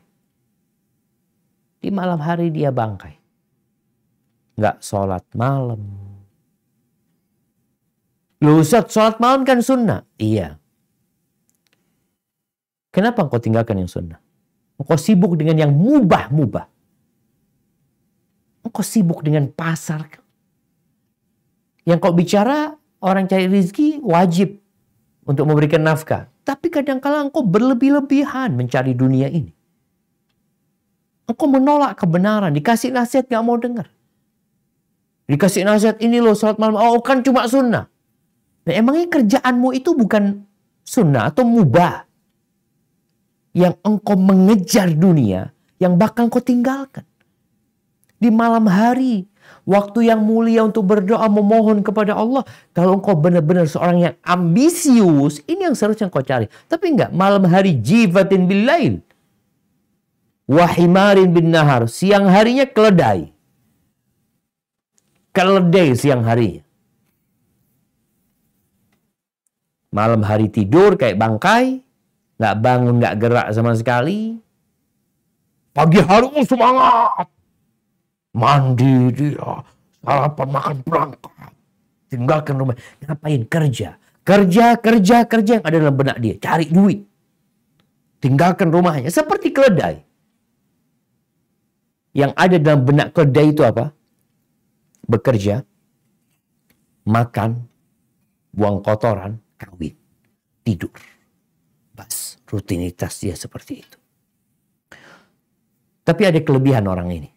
Di malam hari dia bangkai. Nggak sholat malam. Loh Ustaz, sholat malam kan sunnah. Iya. Kenapa engkau tinggalkan yang sunnah? Engkau sibuk dengan yang mubah-mubah. Engkau sibuk dengan pasar. Yang kau bicara, orang cari rezeki wajib untuk memberikan nafkah. Tapi kadang-kala engkau berlebih-lebihan mencari dunia ini. Engkau menolak kebenaran. Dikasih nasihat gak mau dengar. Dikasih nasihat ini loh salat malam. Oh kan cuma sunnah. Nah emangnya kerjaanmu itu bukan sunnah atau mubah. Yang engkau mengejar dunia yang bakal engkau tinggalkan. Di malam hari. Waktu yang mulia untuk berdoa memohon kepada Allah. Kalau engkau benar-benar seorang yang ambisius. Ini yang seharusnya engkau cari. Tapi enggak. Malam hari jifatin bil lail. Wahimarin bin nahar. Siang harinya keledai. Keledai siang harinya. Malam hari tidur kayak bangkai. Nggak bangun, nggak gerak sama sekali. Pagi hari semangat. Mandi dia. Sarapan makan berangkat. Tinggalkan rumah. Ngapain? Kerja. Kerja yang ada dalam benak dia. Cari duit. Tinggalkan rumahnya. Seperti keledai. Yang ada dalam benak keledai itu apa? Bekerja. Makan. Buang kotoran. Kawin. Tidur. Bas. Rutinitas dia seperti itu. Tapi ada kelebihan orang ini.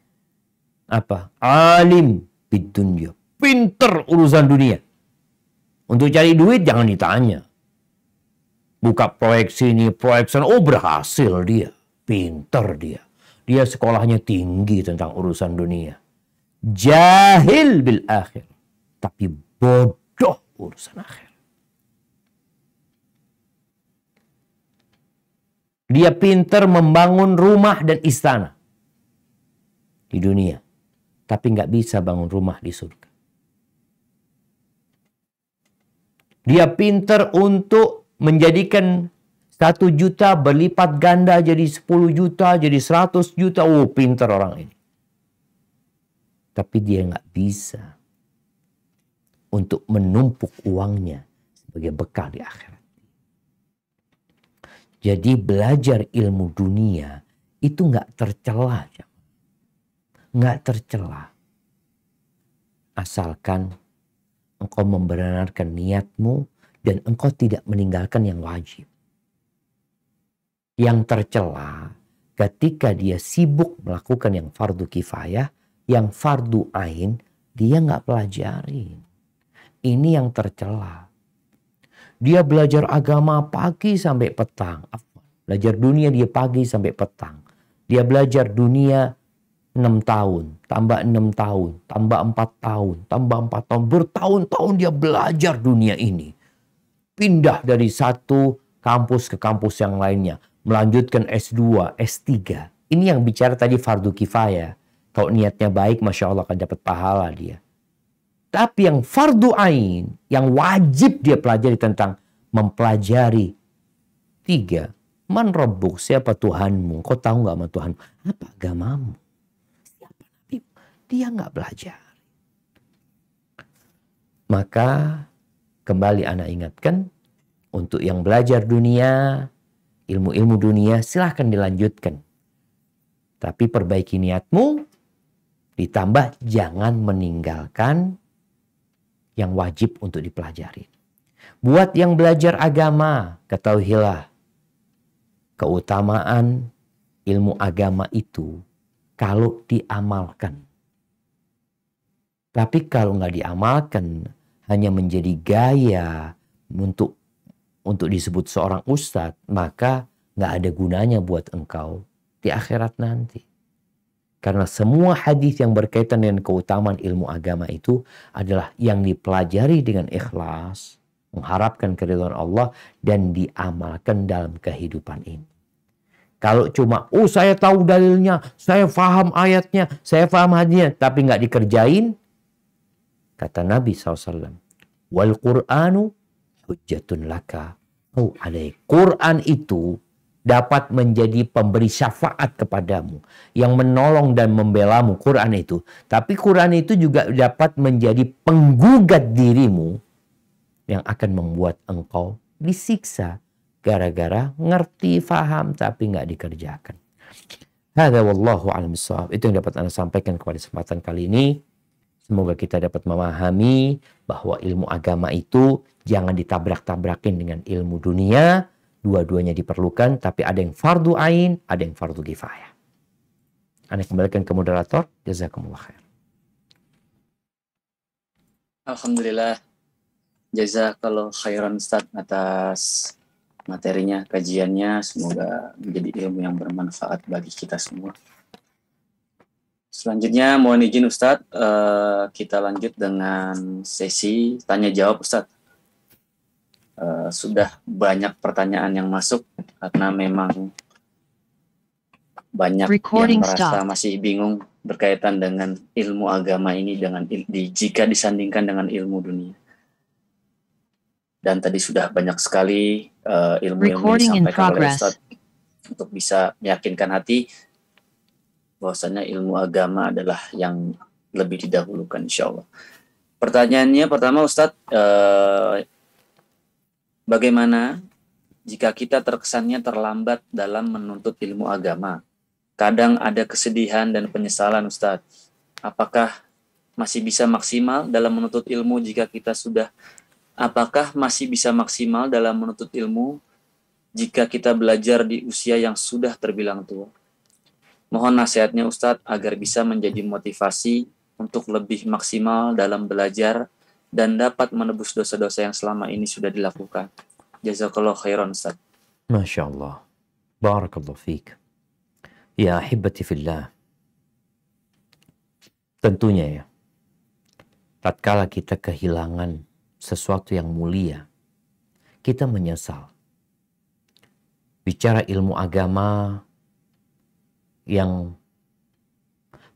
Apa? Alim bid dunya. Pinter urusan dunia. Untuk cari duit jangan ditanya. Buka proyek sini, proyek sana. Oh berhasil dia. Pinter dia. Dia sekolahnya tinggi tentang urusan dunia. Jahil bil akhir. Tapi bodoh urusan akhir. Dia pinter membangun rumah dan istana. Di dunia. Tapi nggak bisa bangun rumah di surga. Dia pinter untuk menjadikan 1 juta berlipat ganda jadi 10 juta, jadi 100 juta. Oh, pinter orang ini. Tapi dia nggak bisa untuk menumpuk uangnya sebagai bekal di akhirat. Jadi belajar ilmu dunia itu nggak tercela. Nggak tercela. Asalkan engkau membenarkan niatmu dan engkau tidak meninggalkan yang wajib. Yang tercela ketika dia sibuk melakukan yang fardu kifayah, yang fardu ain dia nggak pelajarin. Ini yang tercela. Dia belajar agama pagi sampai petang. Belajar dunia dia pagi sampai petang. Dia belajar dunia 6 tahun, tambah 6 tahun, tambah 4 tahun, tambah 4 tahun. Bertahun-tahun dia belajar dunia ini. Pindah dari satu kampus ke kampus yang lainnya. Melanjutkan S2, S3. Ini yang bicara tadi fardu kifayah. Kalau niatnya baik, Masya Allah akan dapat pahala dia. Tapi yang fardu ain, yang wajib dia pelajari tentang mempelajari 3. Man rabbuk, siapa Tuhanmu? Kau tahu nggak sama Tuhanmu? Apa agamamu? Siapa Nabi? Dia nggak belajar. Maka kembali anak ingatkan, untuk yang belajar dunia, ilmu-ilmu dunia silahkan dilanjutkan. Tapi perbaiki niatmu, ditambah jangan meninggalkan yang wajib untuk dipelajari. Buat yang belajar agama, ketahuilah keutamaan ilmu agama itu kalau diamalkan. Tapi kalau nggak diamalkan, hanya menjadi gaya untuk disebut seorang ustadz, maka nggak ada gunanya buat engkau di akhirat nanti. Karena semua hadis yang berkaitan dengan keutamaan ilmu agama itu adalah yang dipelajari dengan ikhlas, mengharapkan keridhaan Allah, dan diamalkan dalam kehidupan ini. Kalau cuma, saya tahu dalilnya, saya faham ayatnya, saya faham hadisnya, tapi nggak dikerjain, kata Nabi SAW, wal Qur'anu hujjatun laka au alaik. Quran itu dapat menjadi pemberi syafaat kepadamu, yang menolong dan membelamu, Quran itu. Tapi Quran itu juga dapat menjadi penggugat dirimu yang akan membuat engkau disiksa gara-gara ngerti, faham, tapi nggak dikerjakan. Hadza wallahu a'lam bishawab. Itu yang dapat Anda sampaikan kepada kesempatan kali ini. Semoga kita dapat memahami bahwa ilmu agama itu jangan ditabrak-tabrakin dengan ilmu dunia. Dua-duanya diperlukan, tapi ada yang fardu ain, ada yang fardu kifayah. Anda kembalikan ke moderator. Jazakumullah khair. Alhamdulillah. Jazakallah khairan Ustaz atas materinya, kajiannya. Semoga menjadi ilmu yang bermanfaat bagi kita semua. Selanjutnya mohon izin Ustaz, kita lanjut dengan sesi tanya jawab Ustaz. Sudah banyak pertanyaan yang masuk karena memang banyak yang merasa masih bingung berkaitan dengan ilmu agama ini jika disandingkan dengan ilmu dunia. Dan tadi sudah banyak sekali ilmu-ilmu yang disampaikan oleh Ustaz untuk bisa meyakinkan hati bahwasanya ilmu agama adalah yang lebih didahulukan insya Allah. Pertanyaannya pertama Ustaz, bagaimana jika kita terkesannya terlambat dalam menuntut ilmu agama? Kadang ada kesedihan dan penyesalan Ustadz. Apakah masih bisa maksimal dalam menuntut ilmu apakah masih bisa maksimal dalam menuntut ilmu jika kita belajar di usia yang sudah terbilang tua? Mohon nasihatnya Ustadz agar bisa menjadi motivasi untuk lebih maksimal dalam belajar dan dapat menebus dosa-dosa yang selama ini sudah dilakukan. Jazakallah khairan Ustaz. Masya Allah. Barakallahu fiik. Ya ahibati fillah. Tentunya ya, tatkala kita kehilangan sesuatu yang mulia, kita menyesal. Bicara ilmu agama yang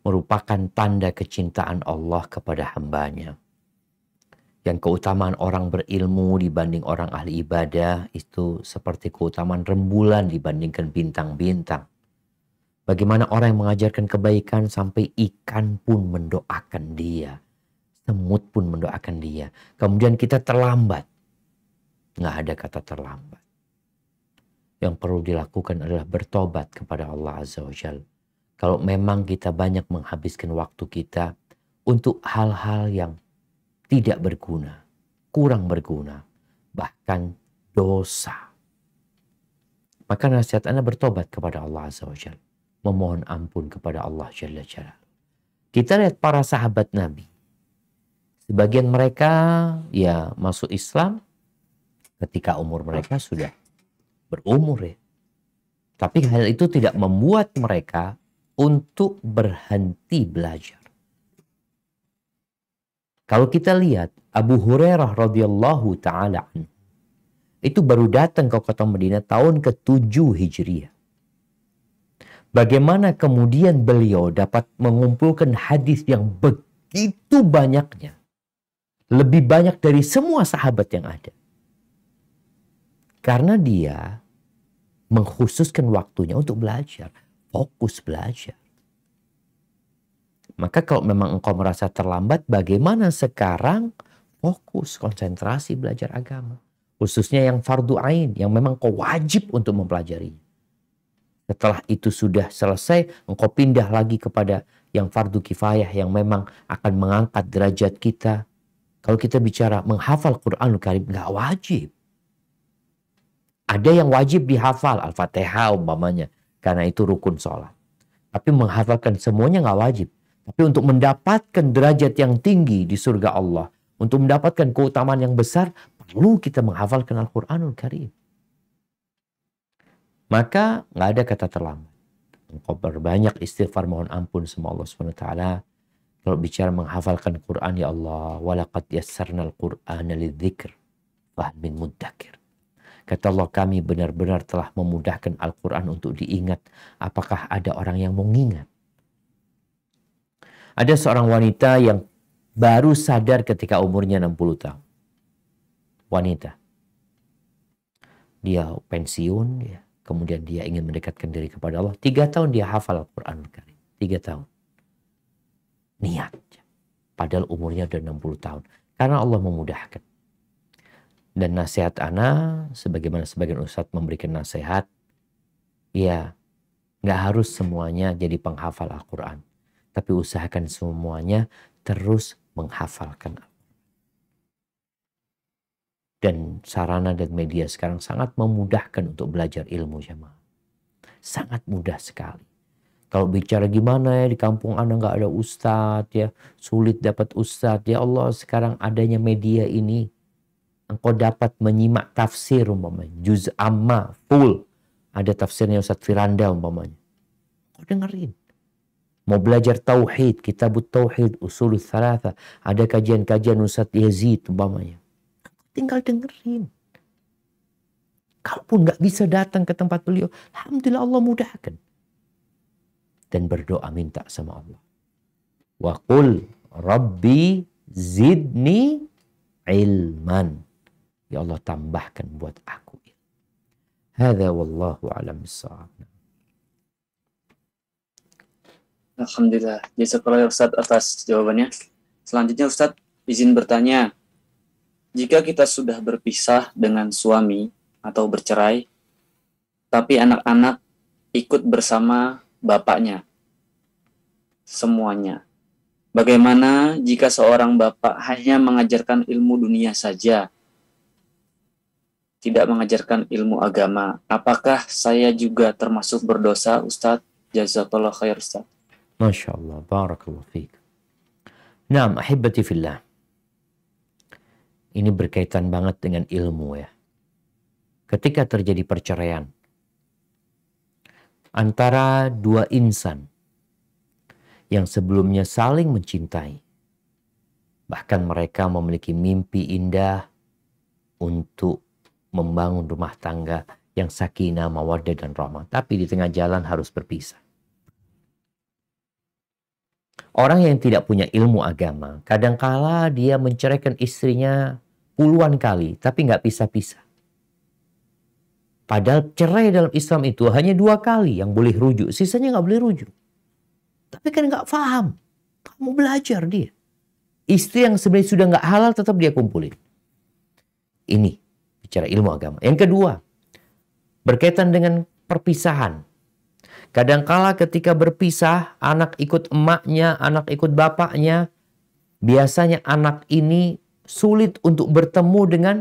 merupakan tanda kecintaan Allah kepada hambanya. Yang keutamaan orang berilmu dibanding orang ahli ibadah itu seperti keutamaan rembulan dibandingkan bintang-bintang. Bagaimana orang yang mengajarkan kebaikan sampai ikan pun mendoakan dia. Semut pun mendoakan dia. Kemudian kita terlambat. Nggak ada kata terlambat. Yang perlu dilakukan adalah bertobat kepada Allah Azza wa Jalla. Kalau memang kita banyak menghabiskan waktu kita untuk hal-hal yang tidak berguna, kurang berguna, bahkan dosa. Maka nasihat Anda bertobat kepada Allah Azza wa Jalla. Memohon ampun kepada Allah Jalla Jalla. Kita lihat para sahabat Nabi. Sebagian mereka ya masuk Islam ketika umur mereka sudah berumur ya. Tapi hal itu tidak membuat mereka untuk berhenti belajar. Kalau kita lihat Abu Hurairah radhiyallahu taala anhu itu baru datang ke kota Madinah tahun ke-7 Hijriah. Bagaimana kemudian beliau dapat mengumpulkan hadis yang begitu banyaknya. Lebih banyak dari semua sahabat yang ada. Karena dia mengkhususkan waktunya untuk belajar. Fokus belajar. Maka kalau memang engkau merasa terlambat, bagaimana sekarang fokus, konsentrasi belajar agama. Khususnya yang fardu ain, yang memang kau wajib untuk mempelajarinya. Setelah itu sudah selesai, engkau pindah lagi kepada yang fardu kifayah yang memang akan mengangkat derajat kita. Kalau kita bicara menghafal Quranul Karim, nggak wajib. Ada yang wajib dihafal, Al-Fatihah umpamanya, karena itu rukun sholat. Tapi menghafalkan semuanya nggak wajib. Tapi untuk mendapatkan derajat yang tinggi di surga Allah, untuk mendapatkan keutamaan yang besar, perlu kita menghafalkan Al-Quranul Karim. Maka nggak ada kata terlambat. Engkau berbanyak istighfar mohon ampun sama Allah SWT. Kalau bicara menghafalkan Quran, ya Allah, walaqad yassarnal Qur'ana lidzikr fahal min muddakir. Kata Allah, kami benar-benar telah memudahkan Al-Quran untuk diingat. Apakah ada orang yang mau ingat? Ada seorang wanita yang baru sadar ketika umurnya 60 tahun. Wanita. Dia pensiun, ya. Kemudian dia ingin mendekatkan diri kepada Allah. 3 tahun dia hafal Al-Quran Al-Karim. 3 tahun. Niat. Padahal umurnya sudah 60 tahun. Karena Allah memudahkan. Dan nasihat ana, sebagaimana sebagian ustadz memberikan nasihat, ya nggak harus semuanya jadi penghafal Al-Quran. Tapi usahakan semuanya terus menghafalkan Al-Quran. Dan sarana dan media sekarang sangat memudahkan untuk belajar ilmu jemaah. Sangat mudah sekali. Kalau bicara gimana ya di kampung ana nggak ada ustadz ya, sulit dapat ustadz. Ya Allah, sekarang adanya media ini, engkau dapat menyimak tafsir umpamanya, juz amma full. Ada tafsirnya Ustadz Firanda umpamanya. Kau dengerin. Mau belajar tauhid, kitabut tauhid, usulul thalatha, ada kajian-kajian Ustadz Yazid umpamanya. Tinggal dengerin. Kalaupun nggak bisa datang ke tempat beliau, alhamdulillah Allah mudahkan. Dan berdoa minta sama Allah. Wa qul rabbi zidni ilman. Ya Allah, tambahkan buat aku. Hadza wallahu a'lam bissawab. Alhamdulillah. Jazakallahu Ustaz atas jawabannya. Selanjutnya Ustaz izin bertanya. Jika kita sudah berpisah dengan suami atau bercerai, tapi anak-anak ikut bersama bapaknya, semuanya. Bagaimana jika seorang bapak hanya mengajarkan ilmu dunia saja, tidak mengajarkan ilmu agama? Apakah saya juga termasuk berdosa, Ustadz? Jazakallah khair, Ustadz. Masya Allah, barakallahu fiik. Naam, ahibati fillah. Ini berkaitan banget dengan ilmu ya. Ketika terjadi perceraian antara dua insan yang sebelumnya saling mencintai, bahkan mereka memiliki mimpi indah untuk membangun rumah tangga yang sakinah, mawaddah dan rahmah, tapi di tengah jalan harus berpisah. Orang yang tidak punya ilmu agama, kadangkala dia menceraikan istrinya puluhan kali, tapi nggak pisah-pisah. Padahal cerai dalam Islam itu hanya 2 kali yang boleh rujuk, sisanya nggak boleh rujuk. Tapi kan nggak paham, kamu belajar dia. Istri yang sebenarnya sudah nggak halal tetap dia kumpulin. Ini bicara ilmu agama. Yang kedua, berkaitan dengan perpisahan. Kadangkala ketika berpisah, anak ikut emaknya, anak ikut bapaknya. Biasanya anak ini sulit untuk bertemu dengan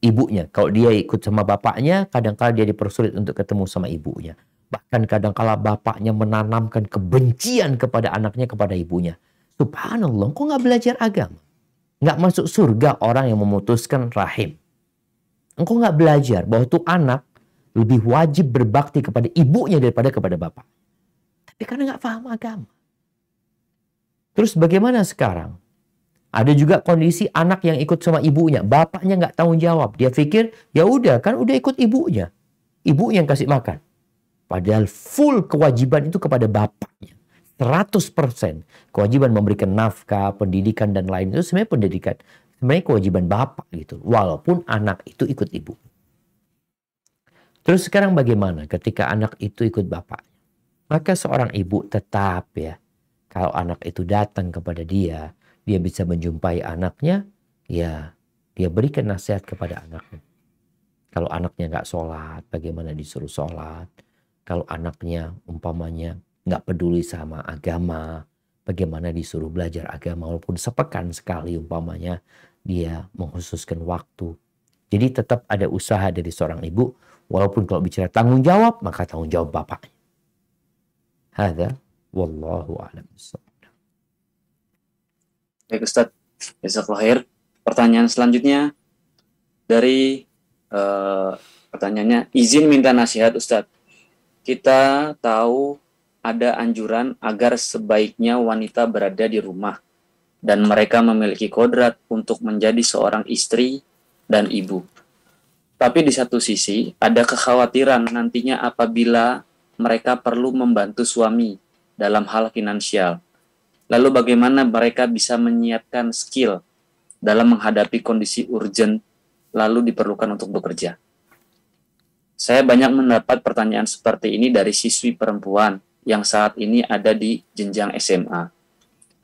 ibunya. Kalau dia ikut sama bapaknya, kadangkala dia dipersulit untuk ketemu sama ibunya. Bahkan kadangkala bapaknya menanamkan kebencian kepada anaknya, kepada ibunya. Subhanallah, kok nggak belajar agama? Nggak masuk surga orang yang memutuskan rahim. Engkau nggak belajar bahwa tuh anak lebih wajib berbakti kepada ibunya daripada kepada bapak. Tapi karena nggak paham agama. Terus bagaimana sekarang? Ada juga kondisi anak yang ikut sama ibunya, bapaknya nggak tanggung jawab. Dia pikir, ya udah kan udah ikut ibunya. Ibu yang kasih makan. Padahal full kewajiban itu kepada bapaknya. 100% kewajiban memberikan nafkah, pendidikan dan lain itu sebenarnya pendidikan. Sebenarnya kewajiban bapak gitu. Walaupun anak itu ikut ibu. Terus sekarang bagaimana ketika anak itu ikut bapaknya? Maka seorang ibu tetap ya, kalau anak itu datang kepada dia bisa menjumpai anaknya, ya dia berikan nasihat kepada anaknya. Kalau anaknya nggak sholat, bagaimana disuruh sholat. Kalau anaknya umpamanya nggak peduli sama agama, bagaimana disuruh belajar agama walaupun sepekan sekali umpamanya dia mengkhususkan waktu. Jadi tetap ada usaha dari seorang ibu, walaupun kalau bicara tanggung jawab, maka tanggung jawab bapaknya. Hadza wallahu a'lam bishawab. Baik Ustadz, jazakallahu khair. Pertanyaan selanjutnya dari pertanyaannya, izin minta nasihat Ustadz. Kita tahu ada anjuran agar sebaiknya wanita berada di rumah dan mereka memiliki kodrat untuk menjadi seorang istri dan ibu. Tapi di satu sisi ada kekhawatiran nantinya apabila mereka perlu membantu suami dalam hal finansial. Lalu bagaimana mereka bisa menyiapkan skill dalam menghadapi kondisi urgent lalu diperlukan untuk bekerja? Saya banyak mendapat pertanyaan seperti ini dari siswi perempuan yang saat ini ada di jenjang SMA.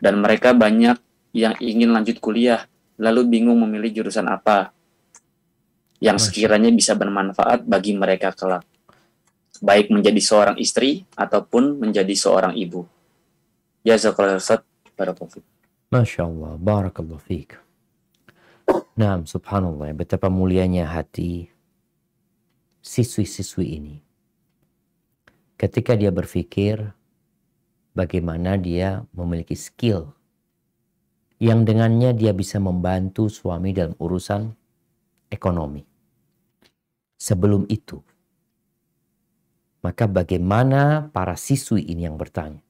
Dan mereka banyak yang ingin lanjut kuliah, lalu bingung memilih jurusan apa yang sekiranya bisa bermanfaat bagi mereka kelak, baik menjadi seorang istri ataupun menjadi seorang ibu. Jazakallahu Ustaz, barakallahu. Masya Allah, barakallahu fiik. Nah, subhanallah, betapa mulianya hati siswi-siswi ini. Ketika dia berpikir bagaimana dia memiliki skill yang dengannya dia bisa membantu suami dalam urusan ekonomi. Sebelum itu, maka bagaimana para siswi ini yang bertanya?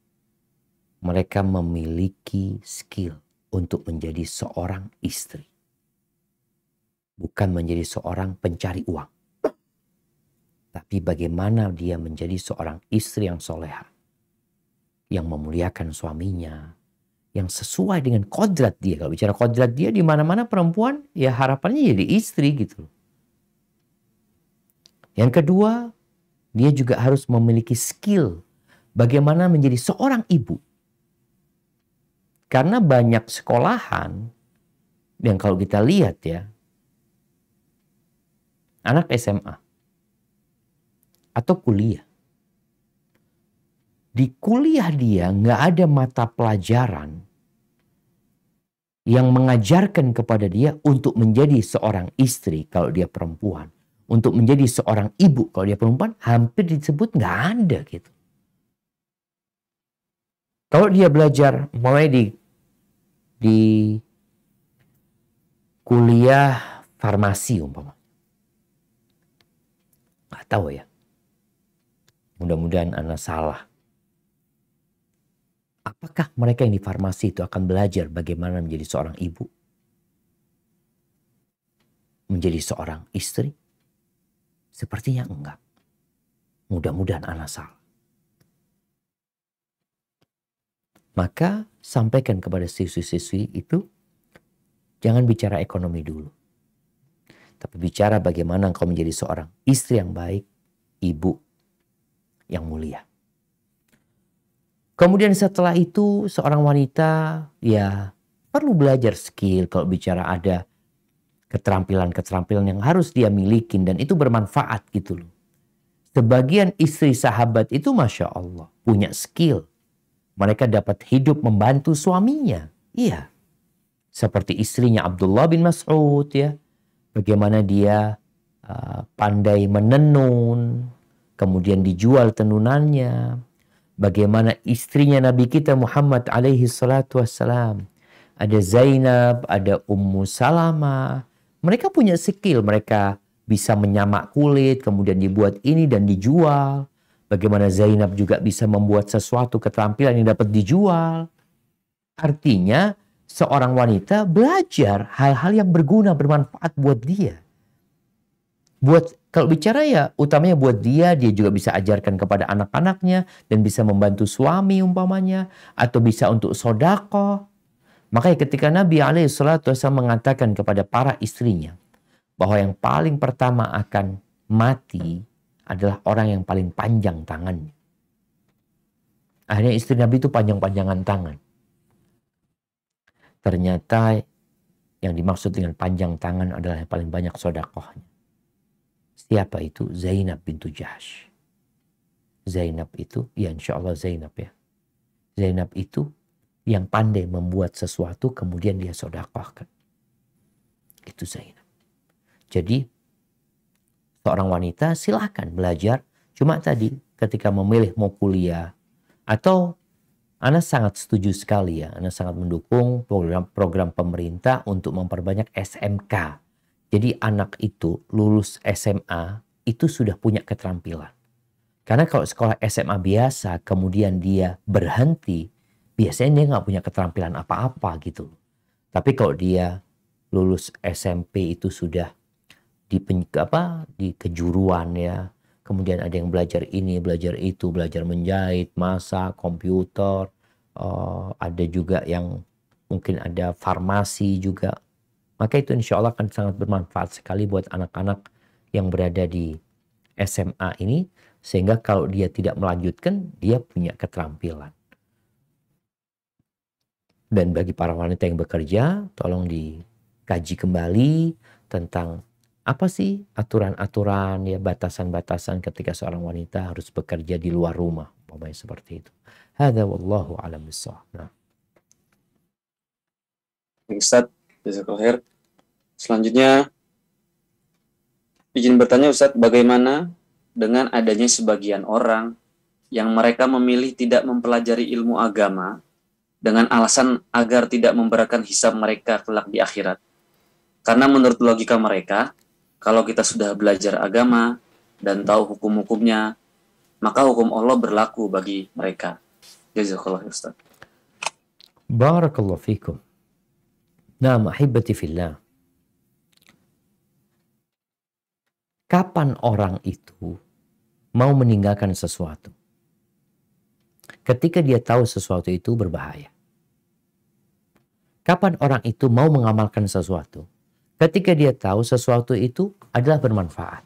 Mereka memiliki skill untuk menjadi seorang istri. Bukan menjadi seorang pencari uang. Tapi bagaimana dia menjadi seorang istri yang soleha. Yang memuliakan suaminya. Yang sesuai dengan kodrat dia. Kalau bicara kodrat dia, di mana-mana perempuan, ya harapannya jadi istri gitu. Yang kedua, dia juga harus memiliki skill. Bagaimana menjadi seorang ibu. Karena banyak sekolahan yang kalau kita lihat ya, anak SMA atau kuliah. Di kuliah dia nggak ada mata pelajaran yang mengajarkan kepada dia untuk menjadi seorang istri kalau dia perempuan. Untuk menjadi seorang ibu kalau dia perempuan, hampir disebut nggak ada gitu. Kalau dia belajar mulai di kuliah farmasi umpama. Nggak tahu ya. Mudah-mudahan Anda salah. Apakah mereka yang di farmasi itu akan belajar bagaimana menjadi seorang ibu? Menjadi seorang istri? Sepertinya enggak. Mudah-mudahan Anda salah. Maka sampaikan kepada siswi-siswi itu, jangan bicara ekonomi dulu. Tapi bicara bagaimana engkau menjadi seorang istri yang baik, ibu yang mulia. Kemudian setelah itu seorang wanita ya perlu belajar skill kalau bicara ada keterampilan-keterampilan yang harus dia miliki dan itu bermanfaat gitu loh. Sebagian istri sahabat itu Masya Allah punya skill. Mereka dapat hidup membantu suaminya. Iya. Seperti istrinya Abdullah bin Mas'ud ya. Bagaimana dia pandai menenun. Kemudian dijual tenunannya. Bagaimana istrinya Nabi kita Muhammad alaihi salatu wassalam. Ada Zainab, ada Ummu Salamah. Mereka punya skill. Mereka bisa menyamak kulit, kemudian dibuat ini dan dijual. Bagaimana Zainab juga bisa membuat sesuatu keterampilan yang dapat dijual. Artinya seorang wanita belajar hal-hal yang berguna, bermanfaat buat dia. Kalau bicara ya utamanya buat dia juga bisa ajarkan kepada anak-anaknya dan bisa membantu suami umpamanya, atau bisa untuk sodako. Makanya ketika Nabi SAW mengatakan kepada para istrinya bahwa yang paling pertama akan mati adalah orang yang paling panjang tangannya. Akhirnya istri Nabi itu panjang-panjangan tangan. Ternyata yang dimaksud dengan panjang tangan adalah yang paling banyak sodakohnya. Siapa itu? Zainab bintu Jahsh. Zainab itu, ya insya Allah Zainab ya. Zainab itu yang pandai membuat sesuatu kemudian dia sodakohkan. Itu Zainab. Jadi seorang wanita silahkan belajar. Cuma tadi ketika memilih mau kuliah atau Ana sangat setuju sekali ya. Ana sangat mendukung program pemerintah untuk memperbanyak SMK. Jadi anak itu lulus SMA itu sudah punya keterampilan. Karena kalau sekolah SMA biasa kemudian dia berhenti, biasanya dia nggak punya keterampilan apa-apa gitu. Tapi kalau dia lulus SMP itu sudah di kejuruan ya. Kemudian ada yang belajar ini, belajar itu, belajar menjahit, masak, komputer. Ada juga yang mungkin ada farmasi juga. Maka itu insya Allah akan sangat bermanfaat sekali buat anak-anak yang berada di SMA ini. Sehingga kalau dia tidak melanjutkan, dia punya keterampilan. Dan bagi para wanita yang bekerja, tolong dikaji kembali tentang apa sih aturan-aturan, ya batasan-batasan ketika seorang wanita harus bekerja di luar rumah. Umpamanya seperti itu. Hadza wallahu a'lam bissawab. Nah. Ustaz, jazakallahu khair. Selanjutnya, izin bertanya Ustaz, bagaimana dengan adanya sebagian orang yang mereka memilih tidak mempelajari ilmu agama dengan alasan agar tidak memberatkan hisab mereka kelak di akhirat? Karena menurut logika mereka, kalau kita sudah belajar agama dan tahu hukum-hukumnya, maka hukum Allah berlaku bagi mereka. Jazakallahu khair Ustaz. Barakallahu fikum. Nah, ahibati fillah. Kapan orang itu mau meninggalkan sesuatu? Ketika dia tahu sesuatu itu berbahaya. Kapan orang itu mau mengamalkan sesuatu? Ketika dia tahu sesuatu itu adalah bermanfaat.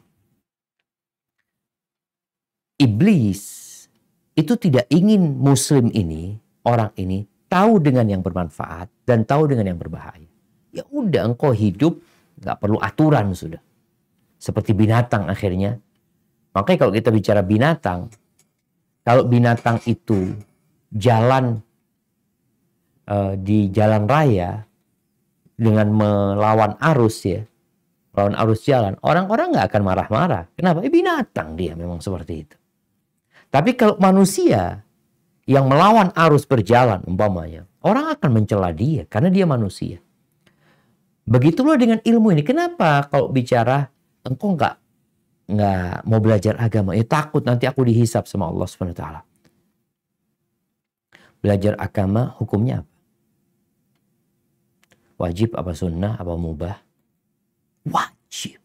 Iblis itu tidak ingin muslim ini, orang ini, tahu dengan yang bermanfaat dan tahu dengan yang berbahaya. Ya udah, engkau hidup nggak perlu aturan sudah. Seperti binatang akhirnya. Makanya kalau kita bicara binatang, kalau binatang itu jalan di jalan raya dengan melawan arus ya, melawan arus jalan, orang-orang nggak akan marah-marah. Kenapa? Binatang dia memang seperti itu. Tapi kalau manusia yang melawan arus berjalan umpamanya, orang akan mencela dia karena dia manusia. Begitulah dengan ilmu ini. Kenapa kalau bicara engkau nggak mau belajar agama? Ya takut nanti aku dihisab sama Allah SWT. Belajar agama hukumnya apa? Wajib apa sunnah apa mubah? Wajib.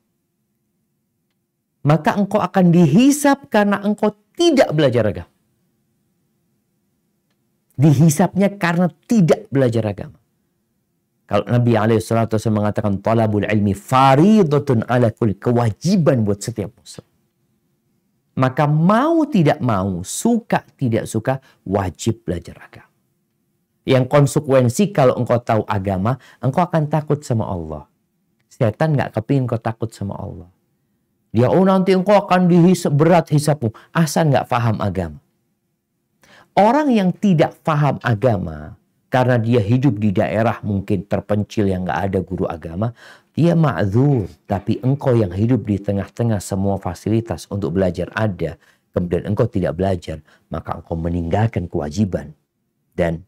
Maka engkau akan dihisab karena engkau tidak belajar agama. Dihisabnya karena tidak belajar agama. Kalau Nabi SAW mengatakan talabul ilmi faridatun ala kulli, kewajiban buat setiap muslim. Maka mau tidak mau, suka tidak suka, wajib belajar agama. Yang konsekuensi kalau engkau tahu agama, engkau akan takut sama Allah. Setan nggak kepingin kau takut sama Allah. Dia, oh nanti engkau akan dihisab, berat hisabmu. Asal nggak paham agama. Orang yang tidak paham agama, karena dia hidup di daerah mungkin terpencil yang nggak ada guru agama, dia ma'dzur. Tapi engkau yang hidup di tengah-tengah semua fasilitas untuk belajar ada, kemudian engkau tidak belajar, maka engkau meninggalkan kewajiban. Dan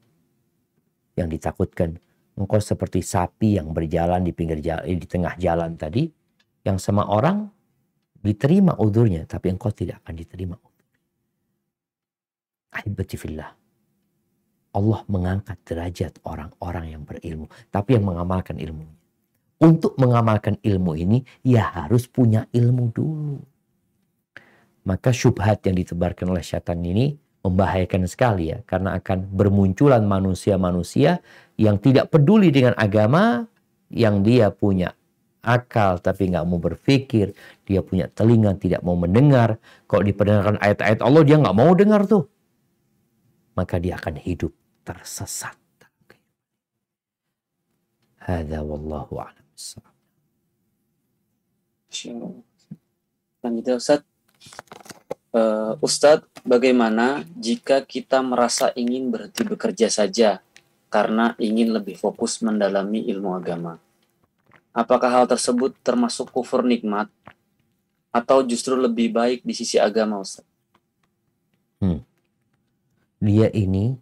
yang ditakutkan, engkau seperti sapi yang berjalan di pinggir jalan, di tengah jalan tadi, yang sama orang diterima udhurnya, tapi engkau tidak akan diterima. Ahibati fillah, Allah mengangkat derajat orang-orang yang berilmu, tapi yang mengamalkan ilmunya. Untuk mengamalkan ilmu ini, ya harus punya ilmu dulu. Maka syubhat yang ditebarkan oleh syaitan ini membahayakan sekali ya, karena akan bermunculan manusia-manusia yang tidak peduli dengan agama, yang dia punya akal tapi nggak mau berpikir, dia punya telinga tidak mau mendengar. Kalau diperdengarkan ayat-ayat Allah dia nggak mau dengar tuh, maka dia akan hidup tersesat. Hadza wallahu a'lam. Lanjutnya Ustaz. Ustadz, bagaimana jika kita merasa ingin berhenti bekerja saja karena ingin lebih fokus mendalami ilmu agama? Apakah hal tersebut termasuk kufur nikmat atau justru lebih baik di sisi agama, Ustaz? Dia ini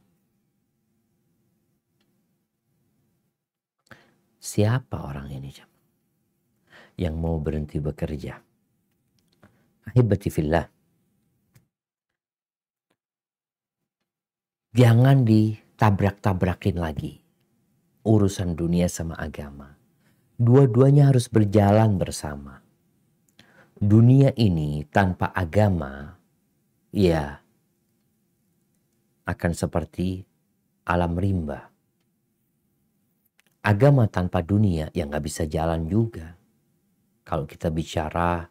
siapa orang ini yang mau berhenti bekerja? Ahibati fillah, jangan ditabrak-tabrakin lagi urusan dunia sama agama. Dua-duanya harus berjalan bersama. Dunia ini tanpa agama, ya akan seperti alam rimba. Agama tanpa dunia ya nggak bisa jalan juga. Kalau kita bicara,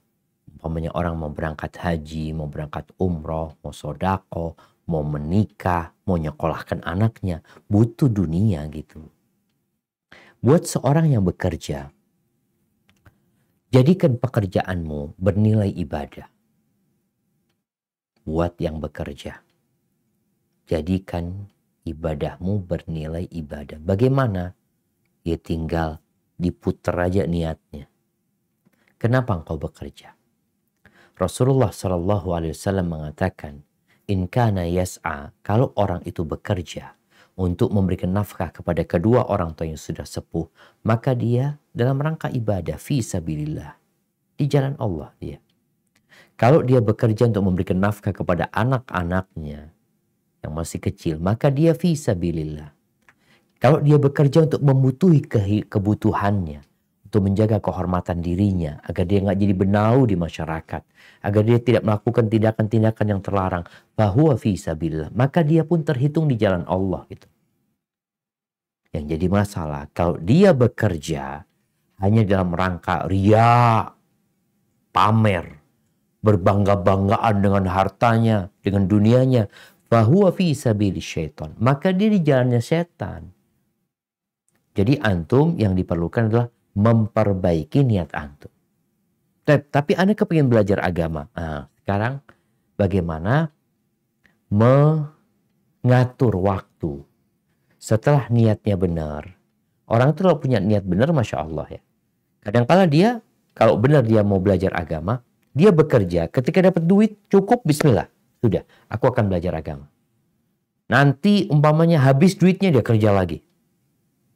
umpamanya orang mau berangkat haji, mau berangkat umroh, mau sodako, mau menikah, mau nyekolahkan anaknya, butuh dunia gitu. Buat seorang yang bekerja, jadikan pekerjaanmu bernilai ibadah. Buat yang bekerja, jadikan ibadahmu bernilai ibadah. Bagaimana? Ya tinggal diputer aja niatnya. Kenapa engkau bekerja? Rasulullah SAW mengatakan, in kana yas'a, kalau orang itu bekerja untuk memberikan nafkah kepada kedua orang tua yang sudah sepuh, maka dia dalam rangka ibadah fi sabilillah, di jalan Allah dia. Kalau dia bekerja untuk memberikan nafkah kepada anak-anaknya yang masih kecil, maka dia fi sabilillah. Kalau dia bekerja untuk memenuhi kebutuhannya, untuk menjaga kehormatan dirinya, agar dia nggak jadi benau di masyarakat, agar dia tidak melakukan tindakan-tindakan yang terlarang, bahwa fi sabilillah, maka dia pun terhitung di jalan Allah gitu. Yang jadi masalah, kalau dia bekerja hanya dalam rangka riya, pamer, berbangga-banggaan dengan hartanya, dengan dunianya, bahwa fi sabilil syaitan, maka dia di jalannya setan. Jadi antum yang diperlukan adalah memperbaiki niat antum. Tapi Anda kepingin belajar agama. Nah, sekarang bagaimana mengatur waktu setelah niatnya benar. Orang itu kalau punya niat benar, Masya Allah ya. Kadang-kala dia, kalau benar dia mau belajar agama, dia bekerja, ketika dapat duit cukup, bismillah. Sudah, aku akan belajar agama. Nanti umpamanya habis duitnya dia kerja lagi.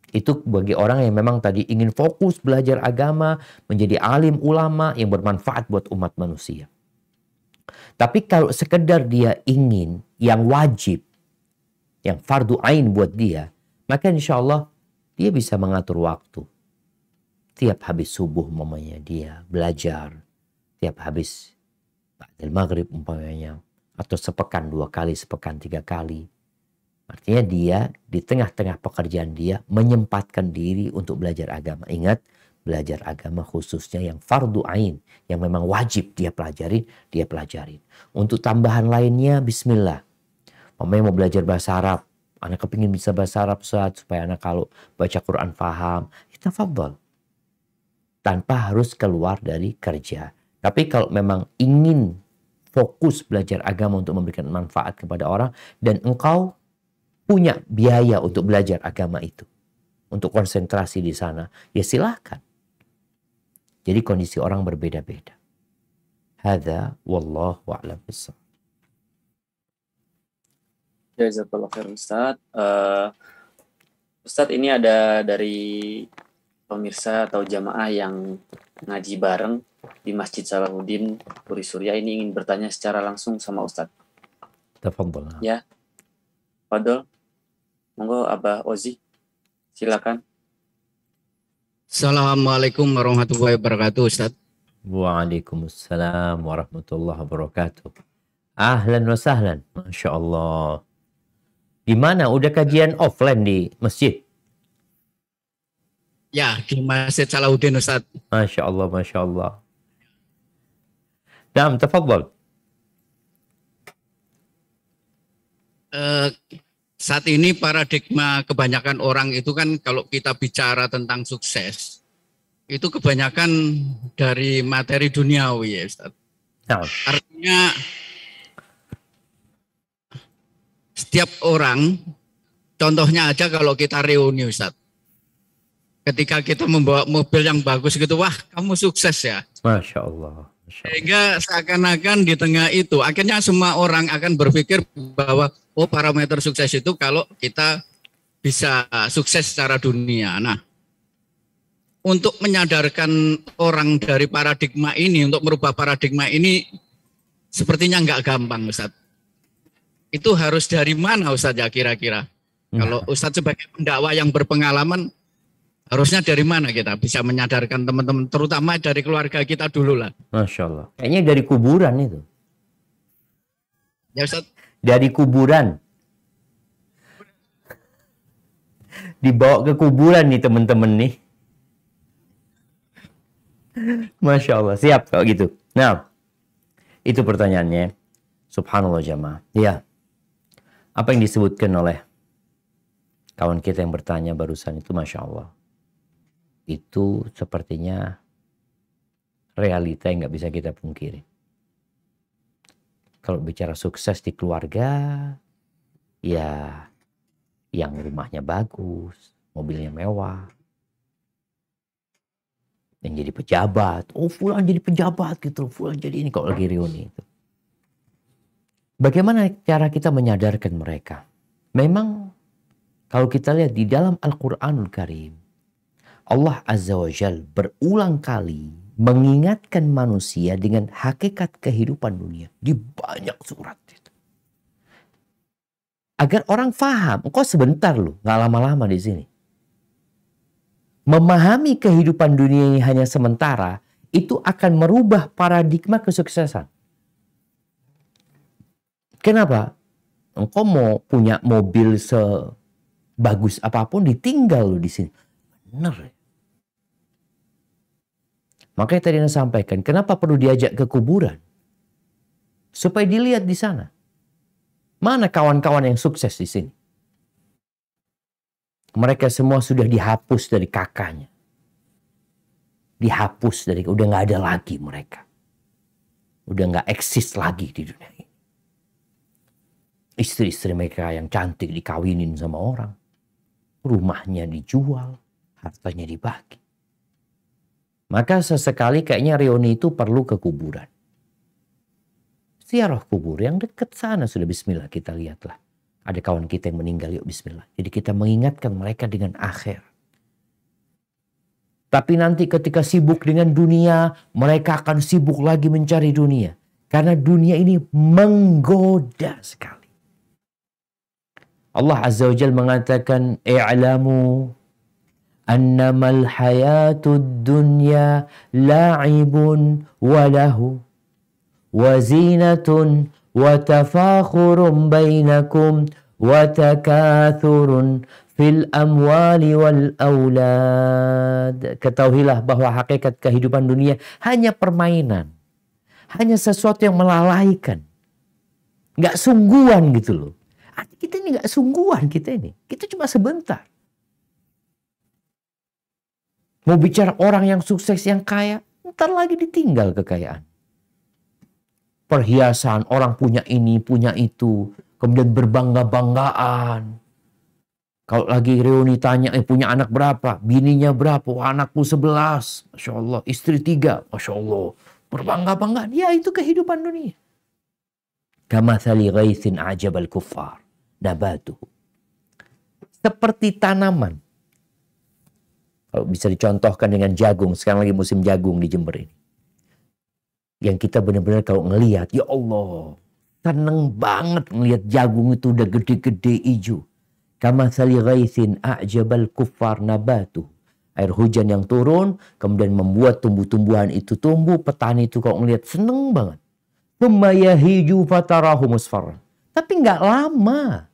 Itu bagi orang yang memang tadi ingin fokus belajar agama, menjadi alim ulama yang bermanfaat buat umat manusia. Tapi kalau sekedar dia ingin yang wajib, yang fardu ain buat dia, maka insya Allah dia bisa mengatur waktu. Tiap habis subuh umpamanya dia belajar, tiap habis ba'dal maghrib umpamanya, atau sepekan 2 kali, sepekan 3 kali. Artinya dia di tengah-tengah pekerjaan dia menyempatkan diri untuk belajar agama. Ingat, belajar agama khususnya yang fardu ain, yang memang wajib dia pelajarin. Untuk tambahan lainnya, bismillah. Mamanya mau belajar bahasa Arab, anak kepingin bisa bahasa Arab supaya anak kalau baca Quran paham, itu tafadhol. Tanpa harus keluar dari kerja. Tapi kalau memang ingin fokus belajar agama untuk memberikan manfaat kepada orang, dan engkau punya biaya untuk belajar agama itu, untuk konsentrasi di sana, ya silahkan. Jadi kondisi orang berbeda-beda. Hadza wallahu a'lam bishawab. Jazakallah khair Ustaz. Ustaz, ini ada dari pemirsa atau jamaah yang ngaji bareng di Masjid Salahuddin Puri Surya ini ingin bertanya secara langsung sama Ustadz. Tafadhol. Ya, Fadol, monggo Abah Ozi, silakan. Assalamualaikum warahmatullahi wabarakatuh, Ustaz. Waalaikumsalam warahmatullahi wabarakatuh. Ahlan wa sahlan. Masya Allah. Di mana? Udah kajian offline di masjid? Ya, di Masjid Salahuddin, Ustaz. Masya Allah, Masya Allah. Naam, tafadhol. Saat ini paradigma kebanyakan orang itu kan kalau kita bicara tentang sukses, itu kebanyakan dari materi duniawi, ya Ustaz. Naam. Artinya setiap orang, contohnya aja kalau kita reuni, Ustaz. Ketika kita membawa mobil yang bagus gitu, wah kamu sukses ya. Masya Allah. Masya Allah. Sehingga seakan-akan di tengah itu, akhirnya semua orang akan berpikir bahwa oh parameter sukses itu kalau kita bisa sukses secara dunia. Nah, untuk menyadarkan orang dari paradigma ini, untuk merubah paradigma ini, sepertinya nggak gampang, Ustaz. Itu harus dari mana, Ustaz, ya kira-kira? Kalau Ustaz sebagai pendakwah yang berpengalaman, harusnya dari mana kita bisa menyadarkan teman-teman, terutama dari keluarga kita dulu lah. Masya Allah. Kayaknya dari kuburan itu. Ya Ustaz. Dari kuburan. Dibawa ke kuburan nih teman-teman nih. Masya Allah. Siap kalau gitu. Nah, itu pertanyaannya. Subhanallah jamaah. Ya. Apa yang disebutkan oleh kawan kita yang bertanya barusan itu Masya Allah. Itu sepertinya realita yang nggak bisa kita pungkiri. Kalau bicara sukses di keluarga, ya yang rumahnya bagus, mobilnya mewah, yang jadi pejabat, oh fulan jadi pejabat gitu, fulan jadi ini kalau lagi reuni itu. Bagaimana cara kita menyadarkan mereka? Memang kalau kita lihat di dalam Al-Quranul Karim, Allah Azza wa Jal berulang kali mengingatkan manusia dengan hakikat kehidupan dunia di banyak surat itu. Agar orang faham, engkau sebentar loh, nggak lama-lama di sini. Memahami kehidupan dunia ini hanya sementara, itu akan merubah paradigma kesuksesan. Kenapa? Engkau mau punya mobil sebagus apapun, ditinggal loh di sini. Benar ya? Makanya tadi Anda sampaikan, kenapa perlu diajak ke kuburan? Supaya dilihat di sana. Mana kawan-kawan yang sukses di sini? Mereka semua sudah dihapus dari kakaknya. Dihapus dari, udah nggak ada lagi mereka. Udah nggak eksis lagi di dunia ini. Istri-istri mereka yang cantik dikawinin sama orang. Rumahnya dijual, hartanya dibagi. Maka sesekali kayaknya reuni itu perlu ke kuburan. Ziarah kubur yang dekat sana sudah bismillah kita lihatlah. Ada kawan kita yang meninggal, yuk bismillah. Jadi kita mengingatkan mereka dengan akhir. Tapi nanti ketika sibuk dengan dunia, mereka akan sibuk lagi mencari dunia. Karena dunia ini menggoda sekali. Allah Azza wa Jalla mengatakan, i'lamu annamal hayatud dunya la'ibun wa lahu wa zinatun wa tafakhurun bainakum wa takathurun fil amwali wal aulad. Ketahuilah bahwa hakikat kehidupan dunia hanya permainan. Hanya sesuatu yang melalaikan. Nggak sungguhan gitu loh. Kita ini nggak sungguhan kita ini. Kita cuma sebentar. Mau bicara orang yang sukses, yang kaya, ntar lagi ditinggal kekayaan. Perhiasan, orang punya ini, punya itu. Kemudian berbangga-banggaan. Kalau lagi reuni tanya, punya anak berapa? Bininya berapa? Wah, anakku 11. Masya Allah. Istri 3. Masya Allah. Berbangga-banggaan. Ya, itu kehidupan dunia. Kamathali ghaithin ajabal kuffar. Nabatuhu. Seperti tanaman. Kalau bisa dicontohkan dengan jagung. Sekarang lagi musim jagung di Jember ini. Yang kita benar-benar kalau ngelihat, ya Allah, seneng banget ngelihat jagung itu udah gede-gede hijau. Kama sali ghaisin a'jabal kuffar nabatu. Air hujan yang turun, kemudian membuat tumbuh-tumbuhan itu tumbuh. Petani itu kalau ngelihat seneng banget. Thumma yahiju fatarahu musfarran. Tapi nggak lama.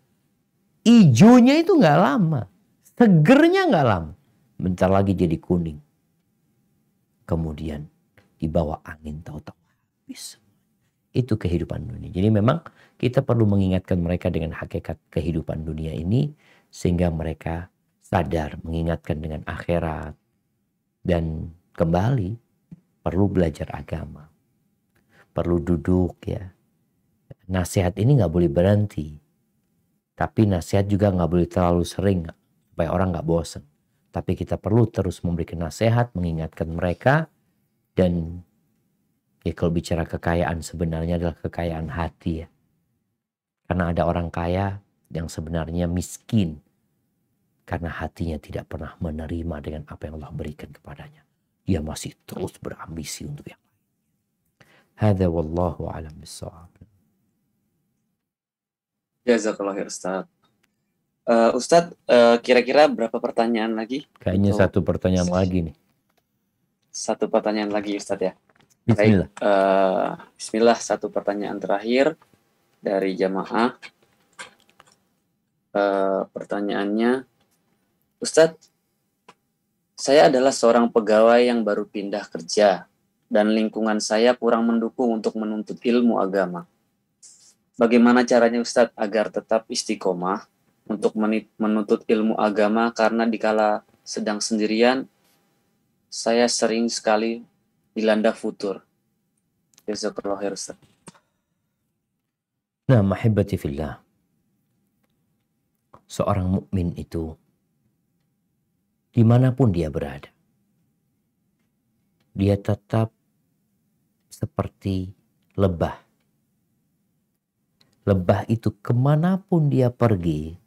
Ijonya itu nggak lama. Segernya nggak lama. Bentar lagi jadi kuning. Kemudian dibawa angin tahu-tahu habis. Itu kehidupan dunia. Jadi memang kita perlu mengingatkan mereka dengan hakikat kehidupan dunia ini. Sehingga mereka sadar mengingatkan dengan akhirat. Dan kembali perlu belajar agama. Perlu duduk ya. Nasihat ini nggak boleh berhenti. Tapi nasihat juga nggak boleh terlalu sering. Supaya orang nggak bosan. Tapi kita perlu terus memberikan nasihat, mengingatkan mereka. Dan ya kalau bicara kekayaan sebenarnya adalah kekayaan hati ya. Karena ada orang kaya yang sebenarnya miskin. Karena hatinya tidak pernah menerima dengan apa yang Allah berikan kepadanya. Dia masih terus berambisi untuk yang lain. Hadza wallahu a'lam bissawab. Jazakallah khair Ustaz. Ustadz, kira-kira berapa pertanyaan lagi? Kayaknya satu pertanyaan lagi nih. Satu pertanyaan lagi Ustadz ya. Bismillah. Baik, Bismillah, satu pertanyaan terakhir dari jamaah. Pertanyaannya, Ustadz, saya adalah seorang pegawai yang baru pindah kerja dan lingkungan saya kurang mendukung untuk menuntut ilmu agama. Bagaimana caranya Ustadz agar tetap istiqomah untuk menuntut ilmu agama, karena dikala sedang sendirian, saya sering sekali dilanda futur. Jazakallahu khair Ustaz. Nah, mahibati fillah. Seorang mukmin itu dimanapun dia berada, dia tetap seperti lebah. Lebah itu kemanapun dia pergi,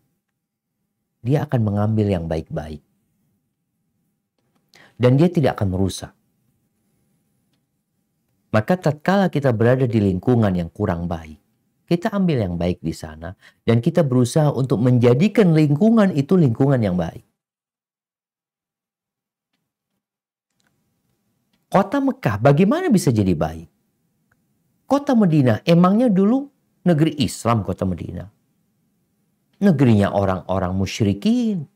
dia akan mengambil yang baik-baik. Dan dia tidak akan merusak. Maka tatkala kita berada di lingkungan yang kurang baik, kita ambil yang baik di sana. Dan kita berusaha untuk menjadikan lingkungan itu lingkungan yang baik. Kota Mekah bagaimana bisa jadi baik? Kota Madinah emangnya dulu negeri Islam kota Madinah? Negerinya orang-orang musyrikin.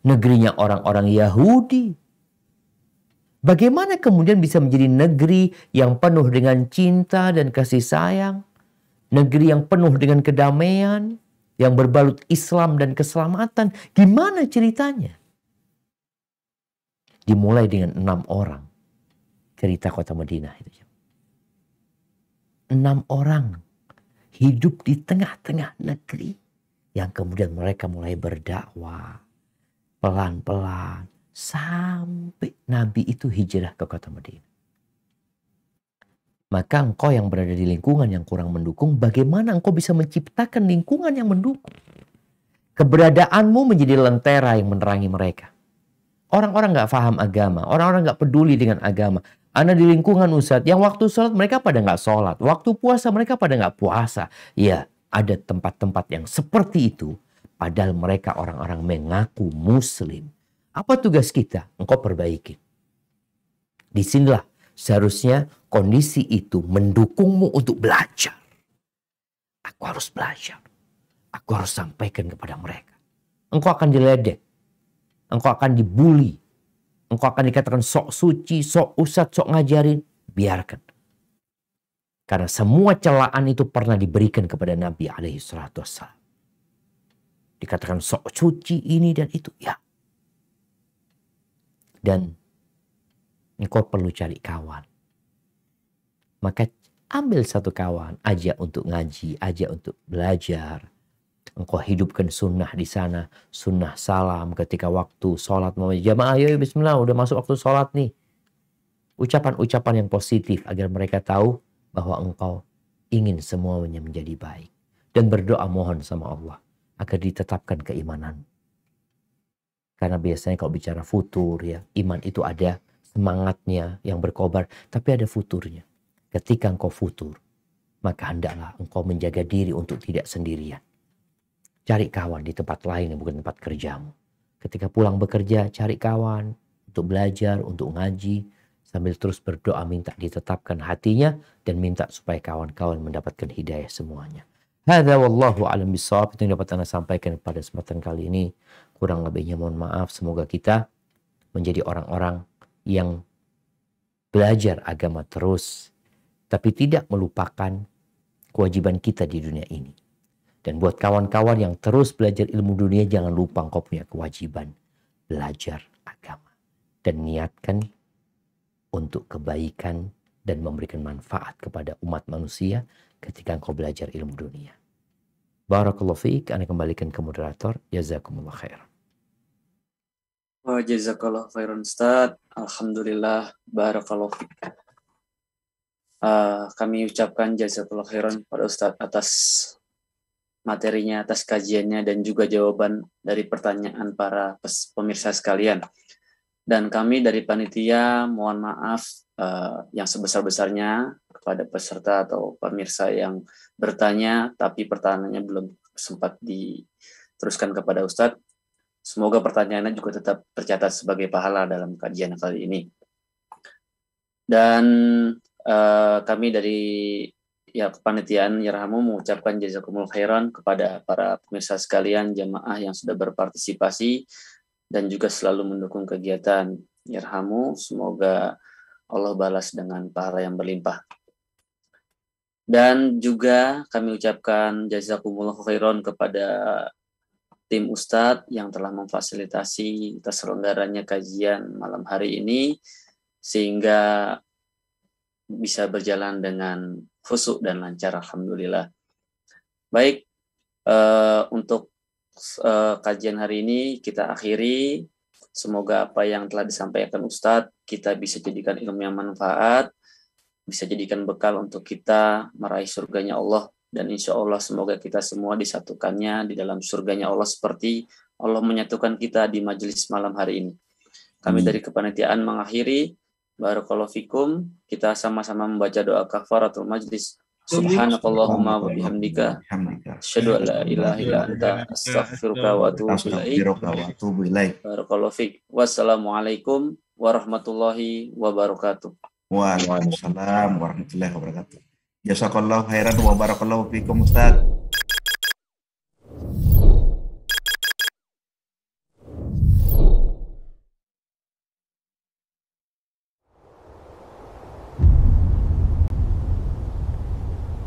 Negerinya orang-orang Yahudi. Bagaimana kemudian bisa menjadi negeri yang penuh dengan cinta dan kasih sayang? Negeri yang penuh dengan kedamaian, yang berbalut Islam dan keselamatan. Gimana ceritanya? Dimulai dengan 6 orang. Cerita kota Madinah itu. 6 orang hidup di tengah-tengah negeri. Yang kemudian mereka mulai berdakwah. Pelan-pelan. Sampai Nabi itu hijrah ke kota Madinah. Maka engkau yang berada di lingkungan yang kurang mendukung, bagaimana engkau bisa menciptakan lingkungan yang mendukung? Keberadaanmu menjadi lentera yang menerangi mereka. Orang-orang gak paham agama, orang-orang gak peduli dengan agama. Ana di lingkungan Ustadz, yang waktu sholat mereka pada gak sholat. Waktu puasa mereka pada gak puasa. Ya, ada tempat-tempat yang seperti itu. Padahal mereka orang-orang mengaku muslim. Apa tugas kita? Engkau perbaiki. Disinilah seharusnya kondisi itu mendukungmu untuk belajar. Aku harus belajar. Aku harus sampaikan kepada mereka. Engkau akan diledek. Engkau akan dibully. Engkau akan dikatakan sok suci, sok ustadz, sok ngajarin. Biarkan. Karena semua celaan itu pernah diberikan kepada Nabi SAW. Dikatakan sok suci ini dan itu. Ya. Dan engkau perlu cari kawan. Maka ambil satu kawan, ajak untuk ngaji, ajak untuk belajar. Engkau hidupkan sunnah di sana, sunnah salam ketika waktu sholat. Jamaah, ayo bismillah, udah masuk waktu sholat nih. Ucapan-ucapan yang positif agar mereka tahu bahwa engkau ingin semuanya menjadi baik. Dan berdoa mohon sama Allah agar ditetapkan keimanan. Karena biasanya kalau bicara futur ya, iman itu ada semangatnya yang berkobar, tapi ada futurnya. ketika engkau futur, maka hendaklah engkau menjaga diri untuk tidak sendirian. Cari kawan di tempat lain yang bukan tempat kerjamu. Ketika pulang bekerja, cari kawan untuk belajar, untuk ngaji, sambil terus berdoa minta ditetapkan hatinya dan minta supaya kawan-kawan mendapatkan hidayah semuanya. Hadza wallahu a'lam bishawab. Itu yang dapat Anda sampaikan pada kesempatan kali ini. Kurang lebihnya mohon maaf. Semoga kita menjadi orang-orang yang belajar agama terus, tapi tidak melupakan kewajiban kita di dunia ini. Dan buat kawan-kawan yang terus belajar ilmu dunia, jangan lupa engkau punya kewajiban belajar agama. Dan niatkan untuk kebaikan dan memberikan manfaat kepada umat manusia ketika engkau belajar ilmu dunia. Barakallahu fiik. Anda kembalikan ke moderator. Jazakumullah khair. Wa jazakallahu khairan Ustaz. Alhamdulillah, barakallahu fiik. Kami ucapkan jazakallahu khairan pada Ustaz atas materinya, atas kajiannya, dan juga jawaban dari pertanyaan para pemirsa sekalian. Dan kami dari panitia mohon maaf yang sebesar-besarnya kepada peserta atau pemirsa yang bertanya, tapi pertanyaannya belum sempat diteruskan kepada Ustadz. Semoga pertanyaannya juga tetap tercatat sebagai pahala dalam kajian kali ini. Dan kami dari kepanitiaan Yarhamu mengucapkan jazakumul khairan kepada para pemirsa sekalian, jamaah yang sudah berpartisipasi dan juga selalu mendukung kegiatan Yarhamu. Semoga Allah balas dengan pahala yang berlimpah. Dan juga kami ucapkan jazakumullah khairan kepada tim Ustadz yang telah memfasilitasi terselenggaranya kajian malam hari ini sehingga bisa berjalan dengan khusyuk dan lancar, alhamdulillah. Baik, untuk kajian hari ini kita akhiri. Semoga apa yang telah disampaikan Ustadz kita bisa jadikan ilmu yang manfaat, bisa jadikan bekal untuk kita meraih surganya Allah, dan insya Allah semoga kita semua disatukannya di dalam surganya Allah seperti Allah menyatukan kita di majelis malam hari ini. Kami dari kepanitiaan mengakhiri. Barakallahu fikum. Kita sama-sama membaca doa kafaratul majlis. Subhanakallahumma wa bihamdika asyhadu an la ilaha illa anta astaghfiruka wa atubu ilaik. Barakallahu fik. Wassalamualaikum warahmatullahi wabarakatuh. Waalaikumsalam warahmatullahi wabarakatuh. Jazakallahu khairan wa barakallahu fikum Ustaz.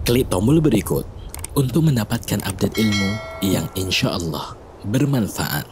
Klik tombol berikut untuk mendapatkan update ilmu yang insya Allah bermanfaat.